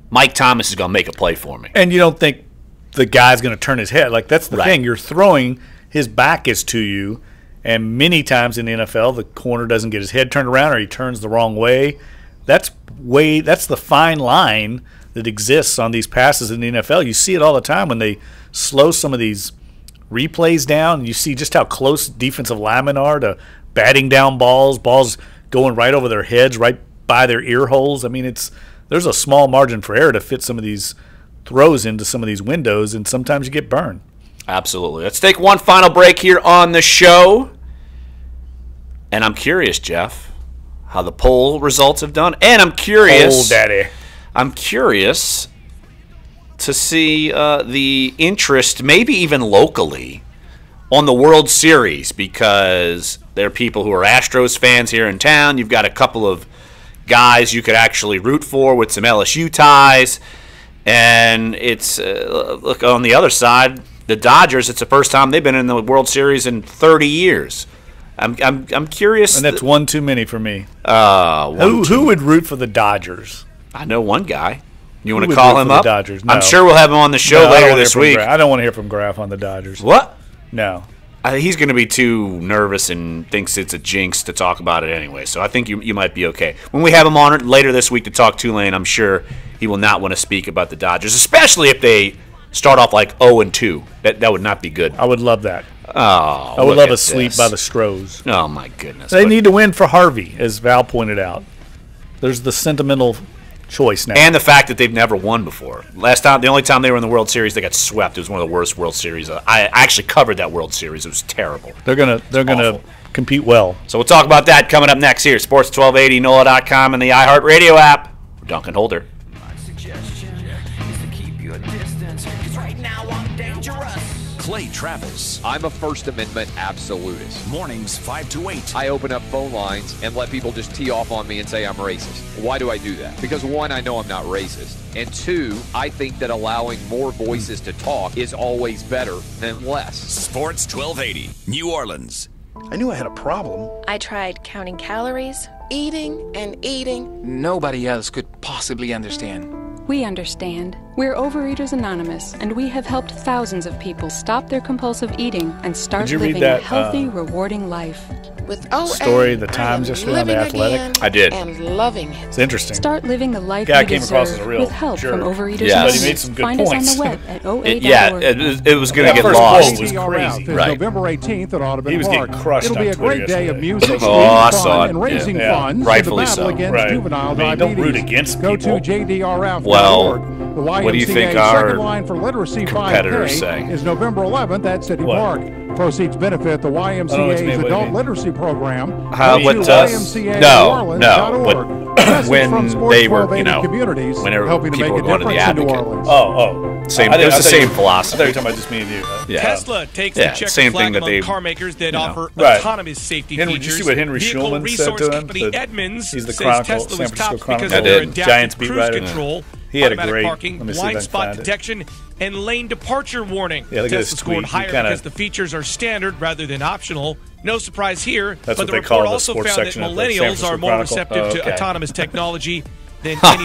Mike Thomas is going to make a play for me. And you don't think the guy's going to turn his head. Like, that's the thing. You're throwing, his back is to you, And many times in the NFL, the corner doesn't get his head turned around or he turns the wrong way. That's the fine line that exists on these passes in the NFL. You see it all the time when they slow some of these replays down. And you see just how close defensive linemen are to batting down balls going right over their heads, right by their ear holes. I mean, there's a small margin for error to fit some of these throws into some of these windows, and sometimes you get burned. Absolutely. Let's take one final break here on the show. And I'm curious, Jeff, how the poll results have done. And I'm curious. Oh, Daddy. I'm curious to see the interest, maybe even locally, on the World Series, because there are people who are Astros fans here in town. You've got a couple of guys you could actually root for with some LSU ties. And it's, look, on the other side, the Dodgers, it's the first time they've been in the World Series in 30 years. I'm curious. And that's one too many for me. Who would root for the Dodgers? I know one guy. You want to call him up? Dodgers? No. I'm sure we'll have him on the show later this week. I don't want to hear from Graf on the Dodgers. What? No. He's going to be too nervous and thinks it's a jinx to talk about it anyway. So I think you might be okay. When we have him on later this week to talk Tulane, I'm sure he will not want to speak about the Dodgers, especially if they start off like 0-2. That would not be good. I would love that. Oh, I would love a sweep by the Stros. Oh, my goodness. They need to win for Harvey, as Val pointed out. There's the sentimental choice now. And the fact that they've never won before. The only time they were in the World Series, they got swept. It was one of the worst World Series. I actually covered that World Series. It was terrible. They're gonna compete well. So we'll talk about that coming up next here. Sports 1280, NOLA.com, and the iHeartRadio app. Dunc and Holder. Clay Travis. I'm a First Amendment absolutist. Mornings 5 to 8. I open up phone lines and let people just tee off on me and say I'm racist. Why do I do that? Because one, I know I'm not racist. And two, I think that allowing more voices to talk is always better than less. Sports 1280, New Orleans. I knew I had a problem. I tried counting calories, eating and eating. Nobody else could possibly understand. We understand. We're Overeaters Anonymous, and we have helped thousands of people stop their compulsive eating and start living a healthy, rewarding life. With OA, story, the Times yesterday on the Athletic. I did. And loving it. It's interesting. Start living the life you came across as a deserve real with help jerk. from Overeaters Yes. Anonymous. But he made some good Find points. us on the web at OA.org. It was going to get first lost. quote was crazy. Is November 18th at Audubon He was Park. getting crushed It'll be on a great Twitter day yesterday. of music, I fun, saw it. and raising Yeah. funds in the Rightfully battle so. against Right. juvenile I mean, diabetes. don't root against Go people. to JDRF.org. Well, the YMCA what do you think our second line for literacy competitors 5K say? is November 11th at City What? Park. Proceeds benefit the what you YMCA's mean, what do you adult mean? literacy program. When they were, communities, whenever helping to people make were a going to the difference in New Advocate. Orleans. Same. It was the same philosophy. I thought you were talking about just me and you. Yeah. Tesla takes the check same flag thing that among they car makers that offer Right. autonomous safety Henry, features. did you see what Henry Vehicle Schulman resource said to him? company Edmunds He's the says Chronicle, Tesla San was Francisco topped Chronicle. because of their Giants adaptive beat cruise writer. control, He had a automatic great- parking, let me see if I blind can spot find it. detection, and lane departure warning. Yeah, look at Tesla this scored tweet. He higher kinda- because the features are standard rather than optional. No surprise here, That's but what the they call report the also sports found that section of the San millennials Francisco are more Chronicle. receptive to Okay. autonomous technology than any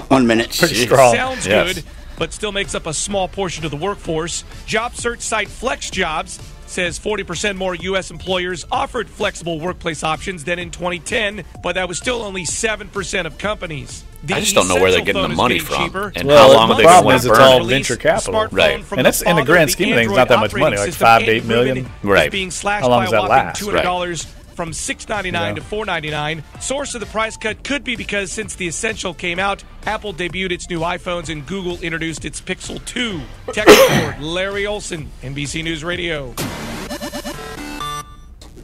one minute. Pretty strong. Sounds Yes. good, but still makes up a small portion of the workforce. Job search site FlexJobs says 40% more U.S. employers offered flexible workplace options than in 2010, but that was still only 7% of companies. The I just don't know where they're getting the Essential phone is money getting from cheaper. and how long the they problem want is to it's burn all it. venture capital. Smartphone from And that's in the father grand of scheme of things, Android not that much money, operating like system, 5 to 8 Andy million. Rubin, Right. is being slashed How long by does a that whopping last? $200 from $699 to $499. Source of the price cut could be because since the Essential came out, Apple debuted its new iPhones and Google introduced its Pixel 2. Tech report, Larry Olson, NBC News Radio.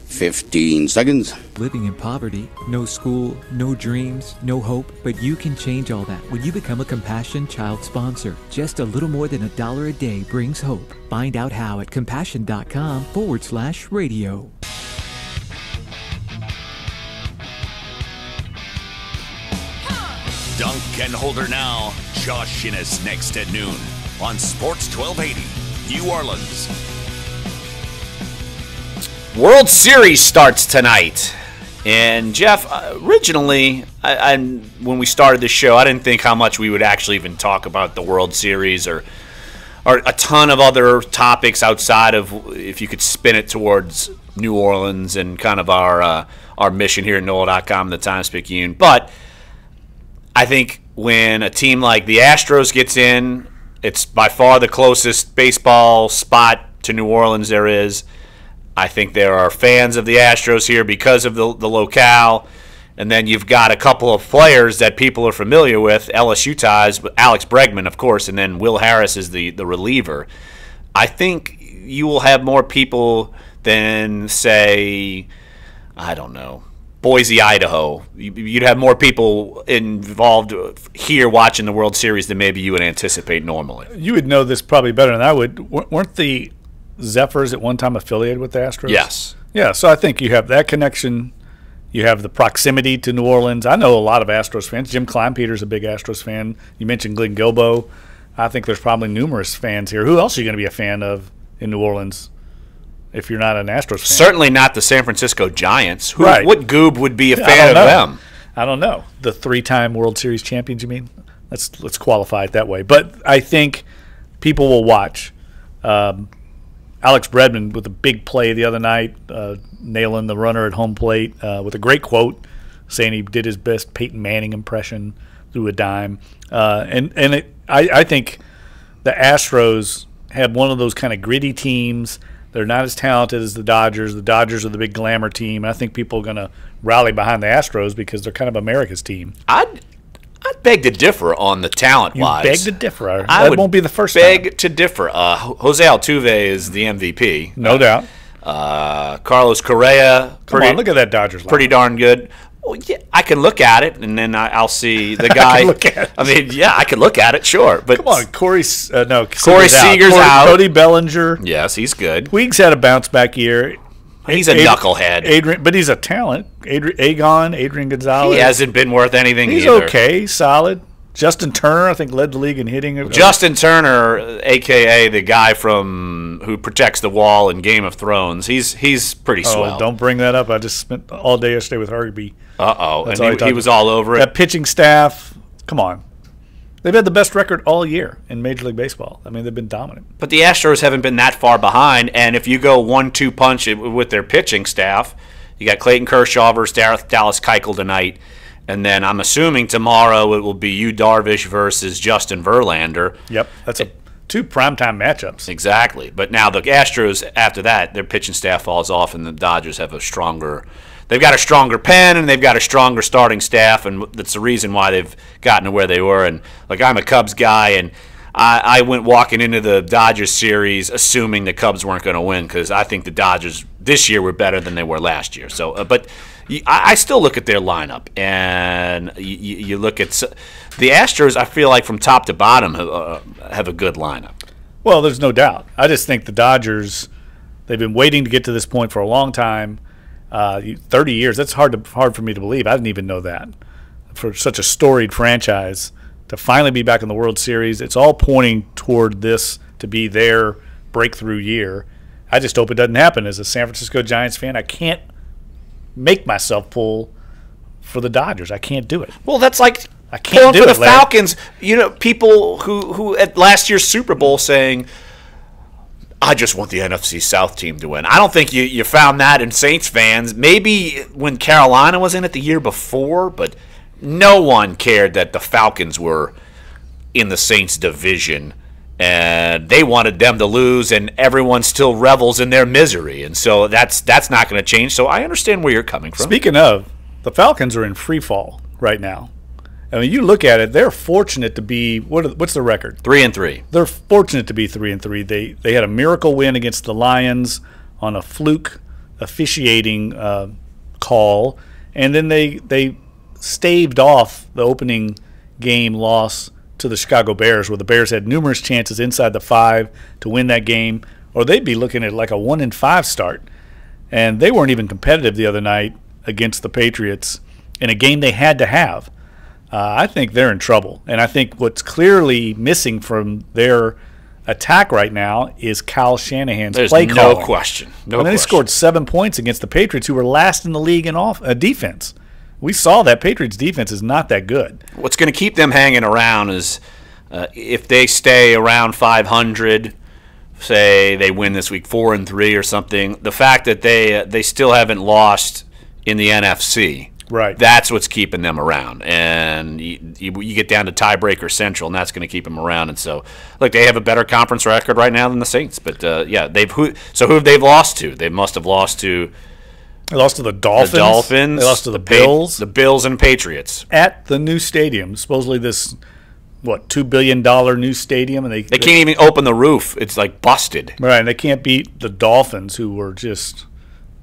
15 seconds. Living in poverty, no school, no dreams, no hope, but you can change all that when you become a Compassion Child sponsor. Just a little more than $1 a day brings hope. Find out how at compassion.com/radio. Dunc and Holder now. Josh Innes next at noon on Sports 1280, New Orleans. World Series starts tonight. And Jeff, originally, when we started this show, I didn't think how much we would actually even talk about the World Series or are a ton of other topics outside of if you could spin it towards New Orleans and kind of our mission here at NOLA.com, the Times-Picayune. But I think when a team like the Astros gets in, it's by far the closest baseball spot to New Orleans there is. I think there are fans of the Astros here because of the locale. And then you've got a couple of players that people are familiar with, LSU ties, Alex Bregman, of course, and then Will Harris is the reliever. I think you will have more people than, say, I don't know, Boise, Idaho. You'd have more people involved here watching the World Series than maybe you would anticipate normally. You would know this probably better than I would. Weren't the Zephyrs at one time affiliated with the Astros? Yes. Yeah, so I think you have that connection. You have the proximity to New Orleans. I know a lot of Astros fans. Jim Kleinpeter's a big Astros fan. You mentioned Glenn Gilbo. I think there's probably numerous fans here. Who else are you going to be a fan of in New Orleans if you're not an Astros fan? Certainly not the San Francisco Giants. Right. What goob would be a fan of them? I don't know. The 3-time World Series champions, you mean? Let's qualify it that way. But I think people will watch. Alex Bregman with a big play the other night, nailing the runner at home plate with a great quote, saying he did his best Peyton Manning impression through a dime. I think the Astros have one of those kind of gritty teams. They're not as talented as the Dodgers. The Dodgers are the big glamour team. I think people are going to rally behind the Astros because they're kind of America's team. I'd beg to differ on the talent-wise. You beg to differ. That won't be the first beg to differ. Jose Altuve is the MVP. No doubt. Carlos Correa. Come on, look at that Dodgers line. Pretty darn good. Well, yeah, I can look at it, and then I'll see the guy. I mean, yeah, I can look at it, sure. But come on, Corey Seager's out. Cody Bellinger. Yes, he's good. Puig's had a bounce-back year. He's a knucklehead. But he's a talent. Adrian Gonzalez. He hasn't been worth anything either. He's okay, solid. Justin Turner, I think, led the league in hitting. Justin Turner, a.k.a. the guy who protects the wall in Game of Thrones, he's pretty swell. Don't bring that up. I just spent all day yesterday with Herbie. And he was all over it. That pitching staff, come on. They've had the best record all year in Major League Baseball. I mean, they've been dominant. But the Astros haven't been that far behind, and if you go 1-2 punch with their pitching staff, you got Clayton Kershaw versus Dallas Keuchel tonight, and then I'm assuming tomorrow it will be Yu Darvish versus Justin Verlander. Yep, that's two primetime matchups. Exactly. But now the Astros, after that, their pitching staff falls off, and the Dodgers have they've got a stronger pen, and they've got a stronger starting staff, and that's the reason why they've gotten to where they were. And like, I'm a Cubs guy, and I went walking into the Dodgers series assuming the Cubs weren't going to win because I think the Dodgers this year were better than they were last year. So, but I still look at their lineup, and you look at the Astros. I feel like from top to bottom have a good lineup. Well, there's no doubt. I just think the Dodgers, they've been waiting to get to this point for a long time. 30 years, that's hard for me to believe. I didn't even know that. For such a storied franchise to finally be back in the World Series, it's all pointing toward this to be their breakthrough year. I just hope it doesn't happen. As a San Francisco Giants fan, I can't make myself pull for the Dodgers. I can't do it. Well, that's like I can't do it, the Larry. Falcons. You know, people who at last year's Super Bowl saying, I just want the NFC South team to win. I don't think you found that in Saints fans. Maybe when Carolina was in it the year before, but no one cared that the Falcons were in the Saints division, and they wanted them to lose, and everyone still revels in their misery. And so that's not going to change. So I understand where you're coming from. Speaking of, the Falcons are in free fall right now. I mean, you look at it; they're fortunate to be. What's the record? 3-3. They're fortunate to be 3-3. They had a miracle win against the Lions on a fluke officiating call, and then they staved off the opening game loss to the Chicago Bears, where the Bears had numerous chances inside the 5 to win that game, or they'd be looking at like a 1-5 start. And they weren't even competitive the other night against the Patriots in a game they had to have. I think they're in trouble. And I think what's clearly missing from their attack right now is Kyle Shanahan's play calling. There's no question. And they scored 7 points against the Patriots, who were last in the league in defense. We saw that Patriots defense is not that good. What's going to keep them hanging around is If they stay around 500, say they win this week 4-3 or something, the fact that they still haven't lost in the NFC, right? That's what's keeping them around. And you get down to tiebreaker central, and that's going to keep them around. And so, look, they have a better conference record right now than the Saints. But yeah, who have they lost to? They must have lost to. They lost to the Dolphins. The Dolphins. They lost to the Bills. The Bills and Patriots at the new stadium. Supposedly this. What, $2 billion new stadium, and they can't even open the roof. It's like busted. Right, and they can't beat the Dolphins, who were just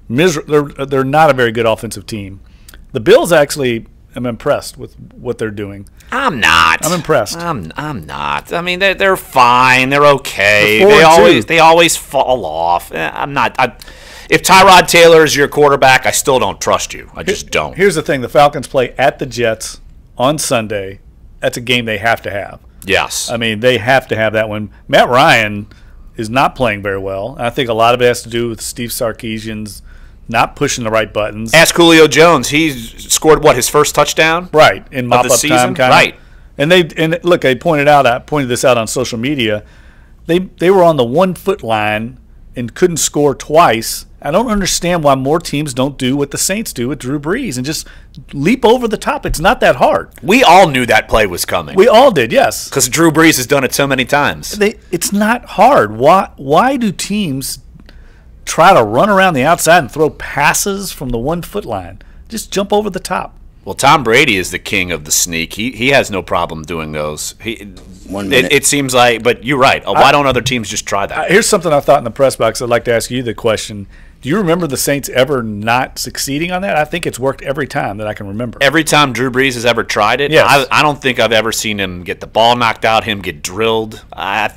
miserable. They're not a very good offensive team. The Bills actually, I'm impressed with what they're doing. I'm not. I'm impressed. I'm not. I mean, they're fine. They're okay. They're they always fall off. I'm not. If Tyrod Taylor is your quarterback, I still don't trust you. I just don't. Here's the thing: the Falcons play at the Jets on Sunday. That's a game they have to have. Yes. I mean, they have to have that one. Matt Ryan is not playing very well. I think a lot of it has to do with Steve Sarkisian's not pushing the right buttons. Ask Julio Jones. He scored, his first touchdown? Right, in mop-up time. Right. And look, they pointed this out on social media. They were on the 1 foot line and couldn't score twice. I don't understand why more teams don't do what the Saints do with Drew Brees and just leap over the top. It's not that hard. We all knew that play was coming. We all did, yes. Because Drew Brees has done it so many times. It's not hard. Why do teams try to run around the outside and throw passes from the 1 foot line? Just jump over the top. Well, Tom Brady is the king of the sneak. He has no problem doing those. It seems like, but you're right. Why don't other teams just try that? Here's something I thought in the press box. I'd like to ask you the question. Do you remember the Saints ever not succeeding on that? I think it's worked every time that I can remember. Every time Drew Brees has ever tried it? Yes. I don't think I've ever seen him get the ball knocked out, him get drilled. I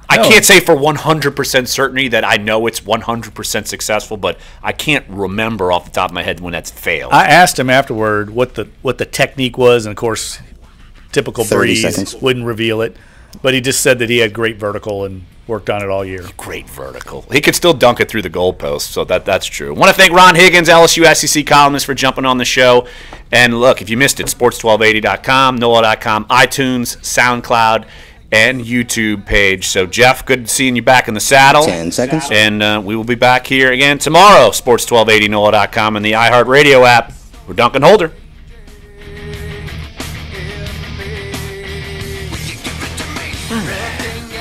can't say for 100% certainty that I know it's 100% successful, but I can't remember off the top of my head when that's failed. I asked him afterward what the technique was, and of course, typical Brees wouldn't reveal it. But he just said that he had great vertical and worked on it all year. Great vertical. He could still dunk it through the goalpost, so that's true. I want to thank Ron Higgins, LSU SEC columnist, for jumping on the show. And look, if you missed it, sports1280.com, NOLA.com, iTunes, SoundCloud, and YouTube page. So, Jeff, good seeing you back in the saddle. 10 seconds. And we will be back here again tomorrow, sports1280, NOLA.com, and the iHeartRadio app. We're Duncan Holder.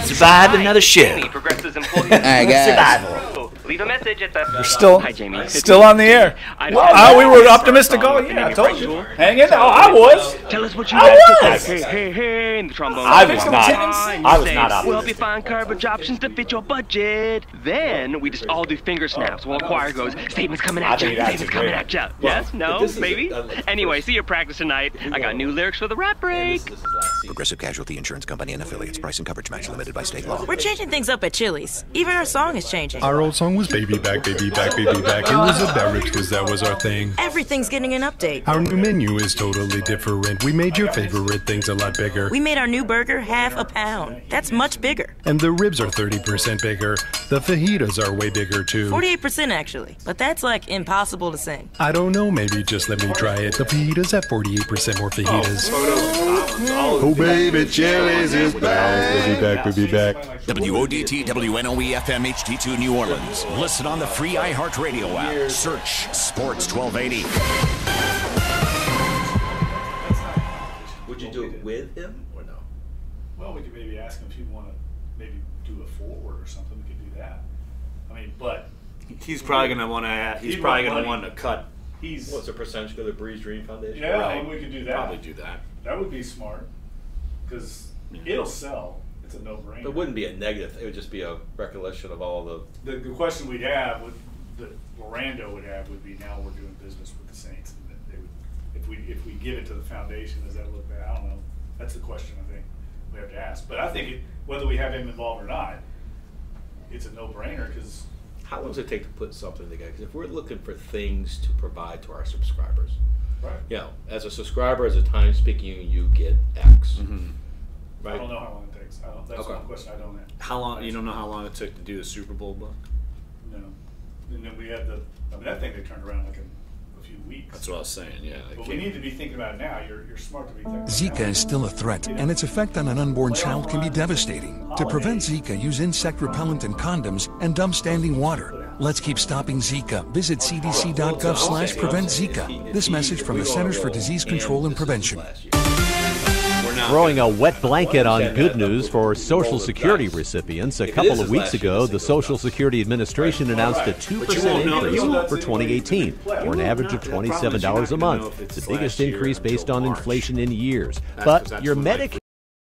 Survived another shift. All right, guys. Leave a message at the. We're still, Hi, Jamie. still on the air. We were optimistic all year. I told you. Hang in there. Oh, I was. Tell us what you I guys was. Hey, in the trombone. I was not optimistic. We'll help you find coverage options to fit your budget. Then we just all do finger snaps while the choir goes, statements coming at you, statements coming at you. Yes? No? Maybe? Anyway, see your practice tonight. I got new lyrics for the rap break. Progressive Casualty Insurance Company and Affiliates. Price and coverage match limited by state law. We're changing things up at Chili's. Even our song is changing. Our old song was Baby Back, Baby Back, Baby Back. It was a barrage because that was our thing. Everything's getting an update. Our new menu is totally different. We made your favorite things a lot bigger. We made our new burger half a pound. That's much bigger. And the ribs are 30% bigger. The fajitas are way bigger too. 48% actually. But that's like impossible to sing. I don't know, maybe just let me try it. The fajitas have 48% more fajitas. Oh, baby, Chili's is back. Baby back, baby back. WODT WNOE FM HD2 New Orleans. Listen on the free iHeartRadio app. Search Sports 1280. Would you do it with him or no? Well, we could maybe ask him if he'd want to maybe do a forward or something. We could do that. I mean, but he's probably going to want to. He's probably going to want to cut. What's the percentage go to the Breeze Dream Foundation? Yeah, right. We could do that. Probably do that. That would be smart because it'll sell. It's a no-brainer. It wouldn't be a negative. It would just be a recollection of all the question we'd have, that Lorando would have, would be now we're doing business with the Saints. And they would, if we give it to the foundation, does that look bad? I don't know. That's the question I think we have to ask. But I think whether we have him involved or not, it's a no-brainer because. How long does it take to put something together? Because if we're looking for things to provide to our subscribers, right? You know, as a subscriber, as a time speaking, you get X. Mm-hmm. Right? I don't know how long it takes. That's one question I don't know. How long? You don't know how long it took to do the Super Bowl book? No. And then we had that thing they turned around like a few weeks. That's what I was saying, yeah. But we need to be thinking about it now. You're smart to be thinking about it. Zika is still a threat, and its effect on an unborn child can be devastating. To prevent Zika, use insect repellent and condoms and dump standing water. Let's keep stopping Zika. Visit cdc.gov/prevent-Zika. This message from the Centers for Disease Control and Prevention. Throwing a wet blanket on good news for Social Security recipients. A couple of weeks ago, the Social Security Administration announced a 2% increase for 2018, or an average of $27 a month, the biggest increase based on inflation in years. But your Medicare